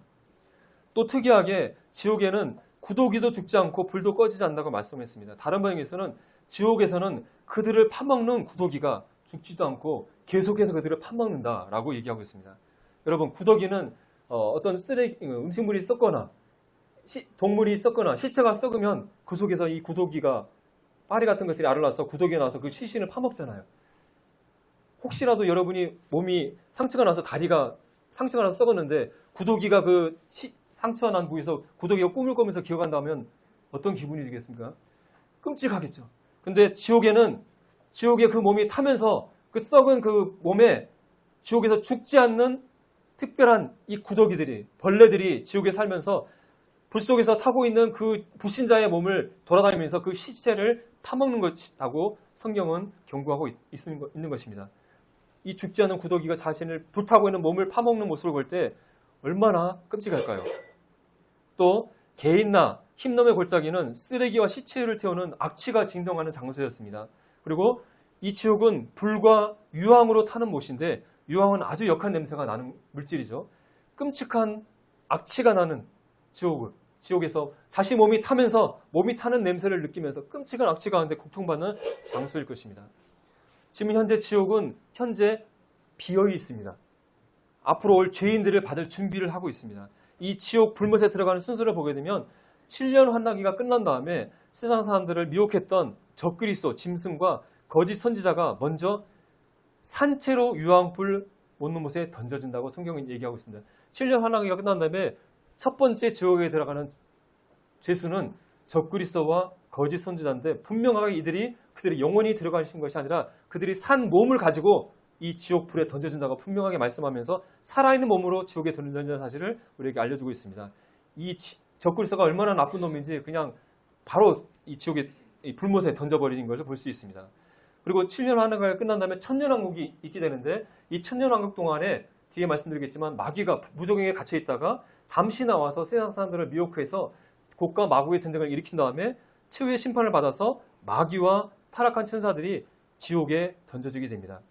또 특이하게 지옥에는 구더기도 죽지 않고 불도 꺼지지 않는다고 말씀했습니다. 다른 번역에서는 지옥에서는 그들을 파먹는 구더기가 죽지도 않고 계속해서 그들을 파먹는다라고 얘기하고 있습니다. 여러분, 구더기는 어떤 쓰레기, 음식물이 썩거나 동물이 썩거나 시체가 썩으면 그 속에서 이 구더기가 파리 같은 것들이 알을 낳아서 구더기가 나와서 그 시신을 파먹잖아요. 혹시라도 여러분이 몸이 상처가 나서 다리가 상처가 나서 썩었는데 구더기가 그 상처가 난 부위에서 구더기가 꿈을 꾸면서 기어간다면 어떤 기분이 들겠습니까? 끔찍하겠죠. 근데 지옥에 그 몸이 타면서 그 썩은 그 몸에 지옥에서 죽지 않는 특별한 이 구더기들이, 벌레들이 지옥에 살면서 불 속에서 타고 있는 그 불신자의 몸을 돌아다니면서 그 시체를 파먹는 것이라고 성경은 경고하고 있는 것입니다. 이 죽지 않은 구더기가 자신을 불타고 있는 몸을 파먹는 모습을 볼 때 얼마나 끔찍할까요? 또 개인나 흰놈의 골짜기는 쓰레기와 시체를 태우는 악취가 진동하는 장소였습니다. 그리고 이 지옥은 불과 유황으로 타는 못인데 유황은 아주 역한 냄새가 나는 물질이죠. 끔찍한 악취가 나는 지옥에서 자신 몸이 타면서 몸이 타는 냄새를 느끼면서 끔찍한 악취 가운데 고통받는 장소일 것입니다. 지금 현재 지옥은 현재 비어 있습니다. 앞으로 올 죄인들을 받을 준비를 하고 있습니다. 이 지옥 불못에 들어가는 순서를 보게 되면 7년 환나기가 끝난 다음에 세상 사람들을 미혹했던 적그리스도 짐승과 거짓 선지자가 먼저 산채로 유황불 못는 못에 던져진다고 성경은 얘기하고 있습니다. 7년 환나기가 끝난 다음에 첫 번째 지옥에 들어가는 죄수는 적그리스도와 거짓 선지자인데 분명하게 그들이 영원히 들어가신 것이 아니라 그들이 산 몸을 가지고 이 지옥 불에 던져진다고 분명하게 말씀하면서 살아있는 몸으로 지옥에 던져진다는 사실을 우리에게 알려주고 있습니다. 이 적그리스도가 얼마나 나쁜 놈인지 그냥 바로 이 지옥의 이 불못에 던져버리는 것을 볼 수 있습니다. 그리고 7년 환나기가 끝난 다음에 천년왕국이 있게 되는데 이 천년왕국 동안에 뒤에 말씀드리겠지만 마귀가 무적행에 갇혀 있다가 잠시 나와서 세상 사람들을 미혹해서 곡과 마구의 전쟁을 일으킨 다음에 최후의 심판을 받아서 마귀와 타락한 천사들이 지옥에 던져지게 됩니다.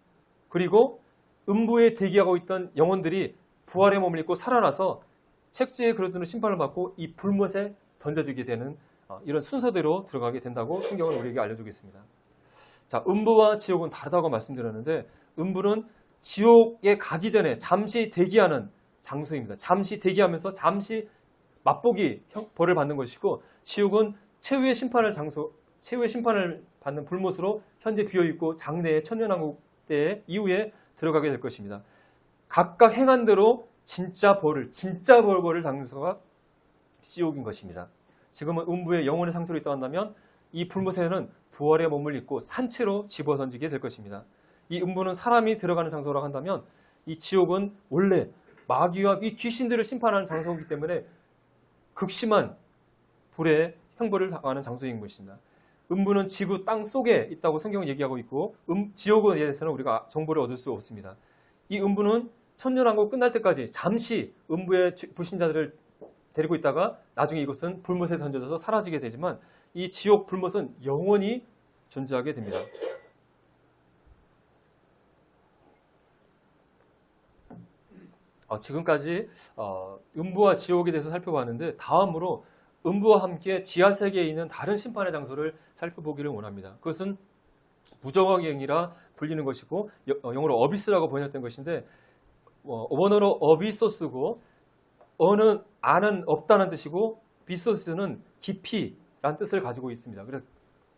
그리고 음부에 대기하고 있던 영혼들이 부활의 몸을 입고 살아나서 책지에 그려두는 심판을 받고 이 불못에 던져지게 되는 이런 순서대로 들어가게 된다고 성경은 우리에게 알려주고 있습니다. 자, 음부와 지옥은 다르다고 말씀드렸는데 음부는 지옥에 가기 전에 잠시 대기하는 장소입니다. 잠시 대기하면서 잠시 맛보기 벌을 받는 것이고 지옥은 최후의 심판을 받는 불못으로 현재 비어있고 장래의 천년왕국 때 이후에 들어가게 될 것입니다. 각각 행한 대로 진짜 벌을 장소가 지옥인 것입니다. 지금은 음부에 영혼의 상처로 있다 한다면 이 불못에는 부활의 몸을 입고 산채로 집어던지게 될 것입니다. 이 음부는 사람이 들어가는 장소라고 한다면 이 지옥은 원래 마귀와 이 귀신들을 심판하는 장소이기 때문에 극심한 불의 형벌을 당하는 장소인 것입니다. 음부는 지구 땅 속에 있다고 성경은 얘기하고 있고 지옥에 대해서는 우리가 정보를 얻을 수 없습니다. 이 음부는 천년왕국 끝날 때까지 잠시 음부의 불신자들을 데리고 있다가 나중에 이것은 불못에 던져져서 사라지게 되지만 이 지옥 불못은 영원히 존재하게 됩니다. 지금까지 음부와 지옥에 대해서 살펴봤는데 다음으로 음부와 함께 지하세계에 있는 다른 심판의 장소를 살펴보기를 원합니다. 그것은 무저강이라 불리는 것이고 영어로 어비스라고 번역된 것인데 원어로 어비소스고 어는 안은 없다는 뜻이고 비소스는 깊이라는 뜻을 가지고 있습니다. 그래서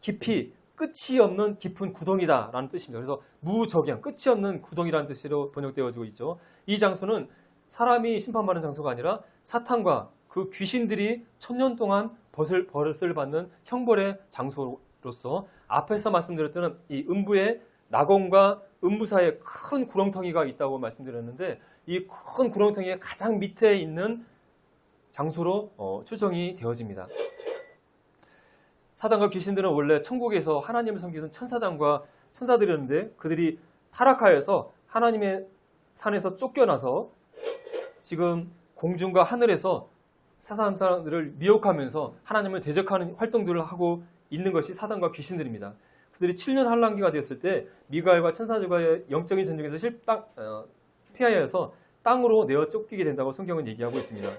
깊이 끝이 없는 깊은 구덩이다라는 뜻입니다. 그래서 무저강 끝이 없는 구덩이라는 뜻으로 번역되어지고 있죠. 이 장소는 사람이 심판받는 장소가 아니라 사탄과 그 귀신들이 천년 동안 벌을 받는 형벌의 장소로서 앞에서 말씀드렸던 이 음부의 낙원과 음부 사이에 큰 구렁텅이가 있다고 말씀드렸는데 이 큰 구렁텅이의 가장 밑에 있는 장소로 추정이 되어집니다. 사단과 귀신들은 원래 천국에서 하나님을 섬기는 천사장과 천사들이었는데 그들이 타락하여서 하나님의 산에서 쫓겨나서 지금 공중과 하늘에서 사탄 사람들을 미혹하면서 하나님을 대적하는 활동들을 하고 있는 것이 사단과 귀신들입니다. 그들이 7년 환란기가 되었을 때 미가엘과 천사들과의 영적인 전쟁에서 피하여서 땅으로 내어 쫓기게 된다고 성경은 얘기하고 있습니다.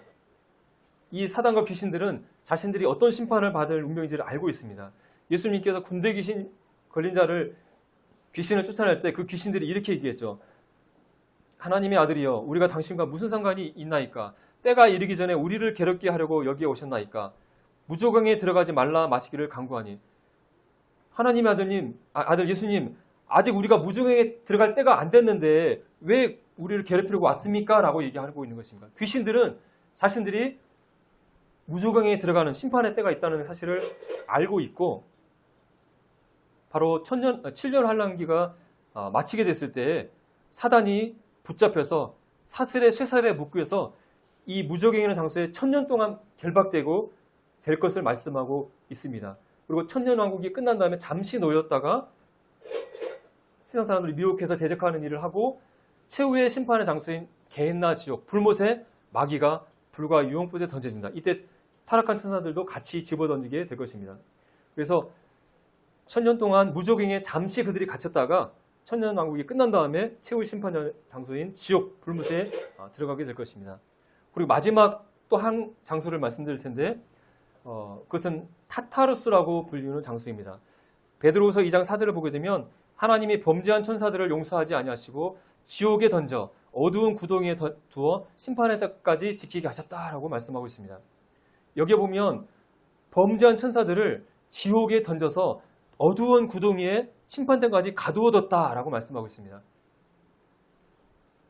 이 사단과 귀신들은 자신들이 어떤 심판을 받을 운명인지를 알고 있습니다. 예수님께서 군대 귀신 걸린 자를 귀신을 쫓아낼 때 그 귀신들이 이렇게 얘기했죠. 하나님의 아들이여, 우리가 당신과 무슨 상관이 있나이까? 때가 이르기 전에 우리를 괴롭게 하려고 여기에 오셨나이까? 무조강에 들어가지 말라 마시기를 간구하니. 하나님의 아들 예수님, 아직 우리가 무조강에 들어갈 때가 안 됐는데 왜 우리를 괴롭히려고 왔습니까? 라고 얘기하고 있는 것입니다. 귀신들은 자신들이 무조강에 들어가는 심판의 때가 있다는 사실을 알고 있고, 바로 7년 환란기가 마치게 됐을 때 사단이 붙잡혀서 사슬에 쇠살에 묶여서 이 무저갱이라는 장소에 1000년 동안 결박되고 될 것을 말씀하고 있습니다. 그리고 1000년 왕국이 끝난 다음에 잠시 놓였다가 세상 사람들이 미혹해서 대적하는 일을 하고 최후의 심판의 장소인 게헨나 지옥, 불못에 마귀가 불과 유황불에 던져진다. 이때 타락한 천사들도 같이 집어던지게 될 것입니다. 그래서 1000년 동안 무저갱에 잠시 그들이 갇혔다가 1000년 왕국이 끝난 다음에 최후의 심판 장소인 지옥, 불못에 들어가게 될 것입니다. 그리고 마지막 또 한 장소를 말씀드릴 텐데 그것은 타타루스라고 불리는 장소입니다. 베드로후서 2장 4절을 보게 되면 하나님이 범죄한 천사들을 용서하지 아니하시고 지옥에 던져 어두운 구덩이에 두어 심판의 때까지 지키게 하셨다라고 말씀하고 있습니다. 여기에 보면 범죄한 천사들을 지옥에 던져서 어두운 구덩이에 심판때까지 가두어뒀다라고 말씀하고 있습니다.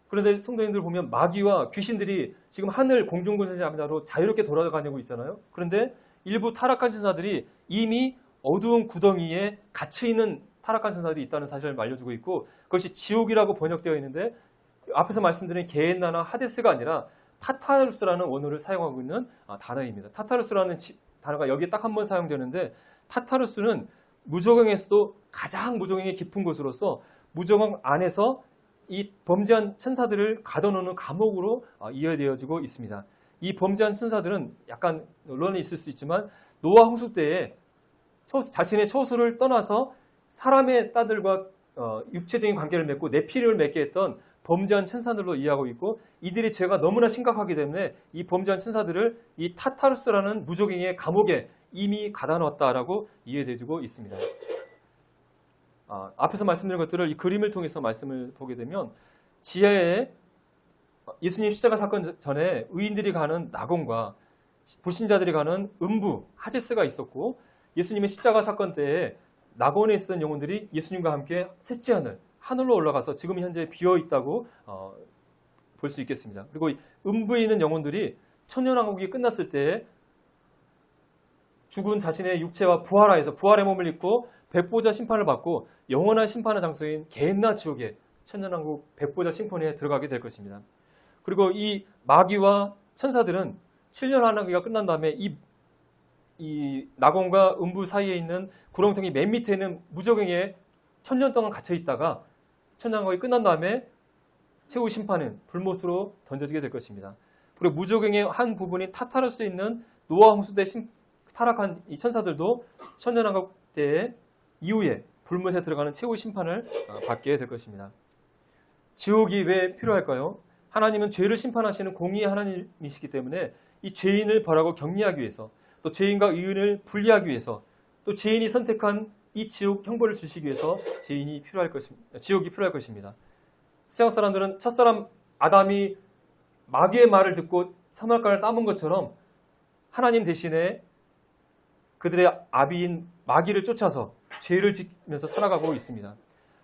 그런데 성도님들 보면 마귀와 귀신들이 지금 하늘 공중군사자로 자유롭게 돌아다니고 있잖아요. 그런데 일부 타락한 천사들이 이미 어두운 구덩이에 갇혀있는 타락한 천사들이 있다는 사실을 알려주고 있고, 그것이 지옥이라고 번역되어 있는데 앞에서 말씀드린 게헨나나 하데스가 아니라 타타루스라는 원어를 사용하고 있는 단어입니다. 타타루스라는 단어가 여기에 딱 한 번 사용되는데, 타타루스는 무저강에서도 가장 무저강이 깊은 곳으로서 무저강 안에서 이 범죄한 천사들을 가둬놓는 감옥으로 이해되어지고 있습니다. 이 범죄한 천사들은 약간 논란이 있을 수 있지만 노아 홍수 때에 자신의 처소를 떠나서 사람의 딸들과 육체적인 관계를 맺고 내피를 맺게 했던 범죄한 천사들로 이해하고 있고, 이들의 죄가 너무나 심각하기 때문에 이 범죄한 천사들을 이 타타루스라는 무저갱이의 감옥에 이미 가다놓았다라고 이해되고 있습니다. 앞에서 말씀드린 것들을 이 그림을 통해서 말씀을 보게 되면 지하에 예수님 십자가 사건 전에 의인들이 가는 낙원과 불신자들이 가는 음부, 하데스가 있었고, 예수님의 십자가 사건 때에 낙원에 있었던 영혼들이 예수님과 함께 셋째 하늘로 올라가서 지금 현재 비어 있다고 볼 수 있겠습니다. 그리고 음부에 있는 영혼들이 천년왕국이 끝났을 때 죽은 자신의 육체와 부활하여서 부활의 몸을 입고 백보자 심판을 받고 영원한 심판의 장소인 게헨나 지옥에 천년왕국 백보자 심판에 들어가게 될 것입니다. 그리고 이 마귀와 천사들은 7년 환란기가 끝난 다음에 이 낙원과 음부 사이에 있는 구렁텅이 맨 밑에 있는 무저갱에 1000년 동안 갇혀 있다가 천년왕국이 끝난 다음에 최후 심판은 불못으로 던져지게 될 것입니다. 그리고 무저갱의 한 부분인 타타루스에 있는 노아 홍수 때 타락한 이 천사들도 천년왕국 때 이후에 불못에 들어가는 최후 심판을 받게 될 것입니다. 지옥이 왜 필요할까요? 하나님은 죄를 심판하시는 공의의 하나님이시기 때문에 이 죄인을 벌하고 격리하기 위해서, 또 죄인과 의인을 분리하기 위해서, 또 죄인이 선택한 이 지옥 형벌을 주시기 위해서 지옥이 필요할 것입니다. 세상 사람들은 첫사람 아담이 마귀의 말을 듣고 선악과를 따먹은 것처럼 하나님 대신에 그들의 아비인 마귀를 쫓아서 죄를 지면서 살아가고 있습니다.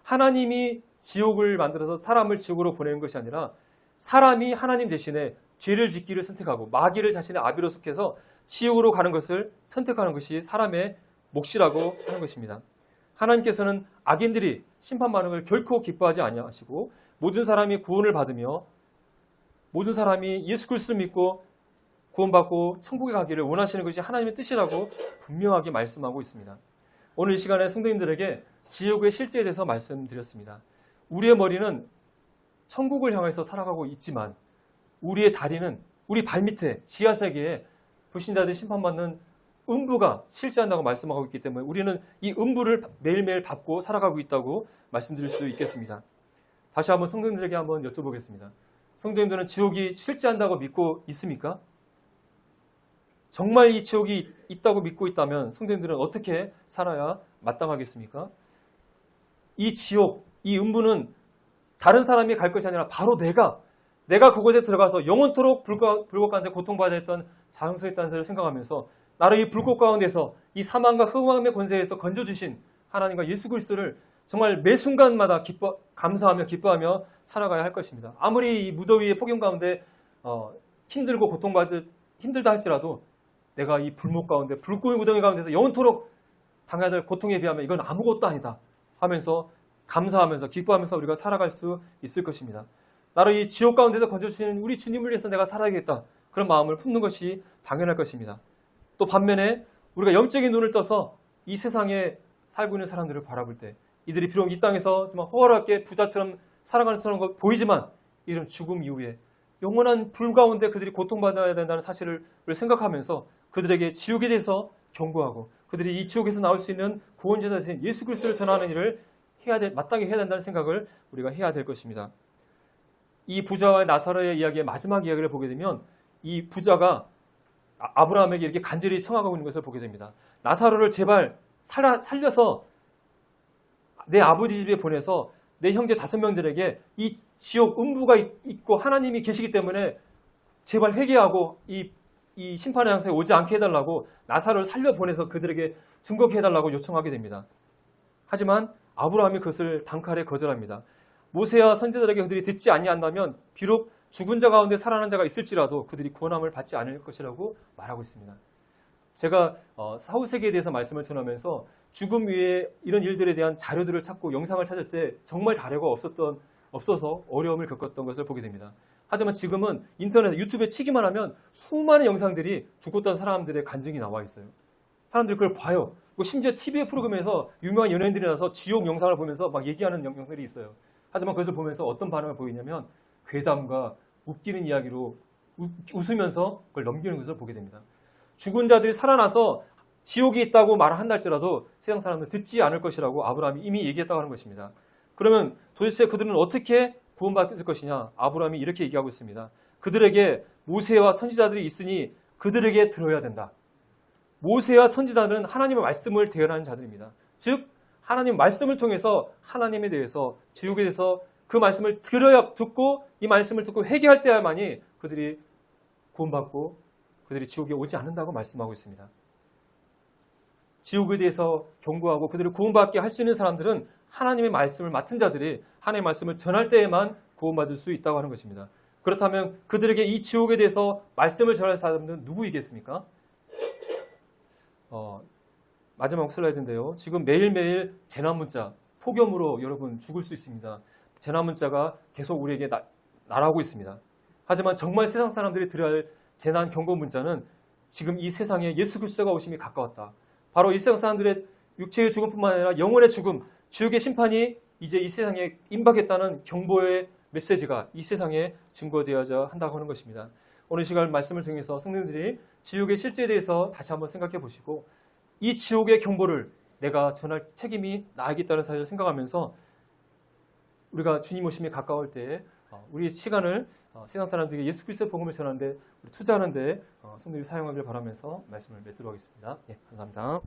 하나님이 지옥을 만들어서 사람을 지옥으로 보내는 것이 아니라 사람이 하나님 대신에 죄를 짓기를 선택하고 마귀를 자신의 아비로 속해서 지옥으로 가는 것을 선택하는 것이 사람의 몫이라고 하는 것입니다. 하나님께서는 악인들이 심판받는 걸 결코 기뻐하지 아니하시고, 모든 사람이 구원을 받으며 모든 사람이 예수 그리스도를 믿고 구원받고 천국에 가기를 원하시는 것이 하나님의 뜻이라고 분명하게 말씀하고 있습니다. 오늘 이 시간에 성도님들에게 지옥의 실제에 대해서 말씀드렸습니다. 우리의 머리는 천국을 향해서 살아가고 있지만 우리의 다리는 우리 발밑에 지하세계에 불신자들이 심판받는 음부가 실제한다고 말씀하고 있기 때문에 우리는 이 음부를 매일매일 밟고 살아가고 있다고 말씀드릴 수 있겠습니다. 다시 한번 성도님들에게 한번 여쭤보겠습니다. 성도님들은 지옥이 실제한다고 믿고 있습니까? 정말 이 지옥이 있다고 믿고 있다면 성도님들은 어떻게 살아야 마땅하겠습니까? 이 지옥, 이 음부는 다른 사람이 갈 것이 아니라 바로 내가 그곳에 들어가서 영원토록 불꽃 가운데 고통받아야 했던 장소에 있다는 것을 생각하면서 나를 이 불꽃 가운데서 이 사망과 흑암의 권세에서 건져주신 하나님과 예수 그리스도를 정말 매 순간마다 감사하며 기뻐하며 살아가야 할 것입니다. 아무리 이 무더위의 폭염 가운데 힘들고 힘들다 할지라도 내가 이 불목 가운데 불꽃 무더위 가운데서 영원토록 당해야 될 고통에 비하면 이건 아무것도 아니다 하면서 감사하면서 기뻐하면서 우리가 살아갈 수 있을 것입니다. 나를 이 지옥 가운데서 건져주시는 우리 주님을 위해서 내가 살아야겠다. 그런 마음을 품는 것이 당연할 것입니다. 또 반면에 우리가 영적인 눈을 떠서 이 세상에 살고 있는 사람들을 바라볼 때 이들이 비록 이 땅에서 정말 호화롭게 부자처럼 살아가는 것처럼 보이지만 이런 죽음 이후에 영원한 불 가운데 그들이 고통받아야 된다는 사실을 생각하면서 그들에게 지옥에 대해서 경고하고 그들이 이 지옥에서 나올 수 있는 구원자 되신 예수 그리스도를 전하는 일을 마땅히 해야 된다는 생각을 우리가 해야 될 것입니다. 이 부자와 나사로의 이야기의 마지막 이야기를 보게 되면 이 부자가 아브라함에게 이렇게 간절히 청하고 있는 것을 보게 됩니다. 나사로를 제발 살려서 내 아버지 집에 보내서 내 형제 5명들에게 이 지옥 음부가 있고 하나님이 계시기 때문에 제발 회개하고 이 심판의 장소에 오지 않게 해달라고 나사로를 살려보내서 그들에게 증거케 해달라고 요청하게 됩니다. 하지만 아브라함이 그것을 단칼에 거절합니다. 모세와 선지자들에게 그들이 듣지 아니한다면 비록 죽은 자 가운데 살아난 자가 있을지라도 그들이 구원함을 받지 않을 것이라고 말하고 있습니다. 제가 사후세계에 대해서 말씀을 전하면서 죽음 위에 이런 일들에 대한 자료들을 찾고 영상을 찾을 때 정말 자료가 없어서 어려움을 겪었던 것을 보게 됩니다. 하지만 지금은 인터넷, 유튜브에 치기만 하면 수많은 영상들이 죽었던 사람들의 간증이 나와 있어요. 사람들이 그걸 봐요. 심지어 TV 프로그램에서 유명한 연예인들이 나서 지옥 영상을 보면서 막 얘기하는 영상들이 있어요. 하지만 그것을 보면서 어떤 반응을 보이냐면 괴담과 웃기는 이야기로 웃으면서 그걸 넘기는 것을 보게 됩니다. 죽은 자들이 살아나서 지옥이 있다고 말을 한다 할지라도 세상 사람들은 듣지 않을 것이라고 아브라함이 이미 얘기했다고 하는 것입니다. 그러면 도대체 그들은 어떻게 구원받을 것이냐? 아브라함이 이렇게 얘기하고 있습니다. 그들에게 모세와 선지자들이 있으니 그들에게 들어야 된다. 모세와 선지자는 하나님의 말씀을 대언하는 자들입니다. 즉 하나님 말씀을 통해서 하나님에 대해서 지옥에 대해서 그 말씀을 듣고 이 말씀을 듣고 회개할 때야만이 그들이 구원받고 그들이 지옥에 오지 않는다고 말씀하고 있습니다. 지옥에 대해서 경고하고 그들을 구원받게 할 수 있는 사람들은 하나님의 말씀을 맡은 자들이 하나님의 말씀을 전할 때에만 구원받을 수 있다고 하는 것입니다. 그렇다면 그들에게 이 지옥에 대해서 말씀을 전할 사람들은 누구이겠습니까? 마지막 슬라이드인데요. 지금 매일매일 재난 문자, 폭염으로 여러분 죽을 수 있습니다. 재난 문자가 계속 우리에게 날아오고 있습니다. 하지만 정말 세상 사람들이 들어야 할 재난 경고 문자는 지금 이 세상에 예수 그리스도가 오심이 가까웠다. 바로 이 세상 사람들의 육체의 죽음뿐만 아니라 영혼의 죽음, 지옥의 심판이 이제 이 세상에 임박했다는 경보의 메시지가 이 세상에 증거되어야 한다고 하는 것입니다. 오늘 시간 말씀을 통해서 성도님들이 지옥의 실제에 대해서 다시 한번 생각해 보시고 이 지옥의 경보를 내가 전할 책임이 나에게 있다는 사실을 생각하면서 우리가 주님 오심이 가까울 때 우리 시간을 세상 사람들에게 예수 그리스도의 복음을 전하는데 투자하는데 성도님이 사용하길 바라면서 말씀을 맺도록 하겠습니다. 예, 감사합니다.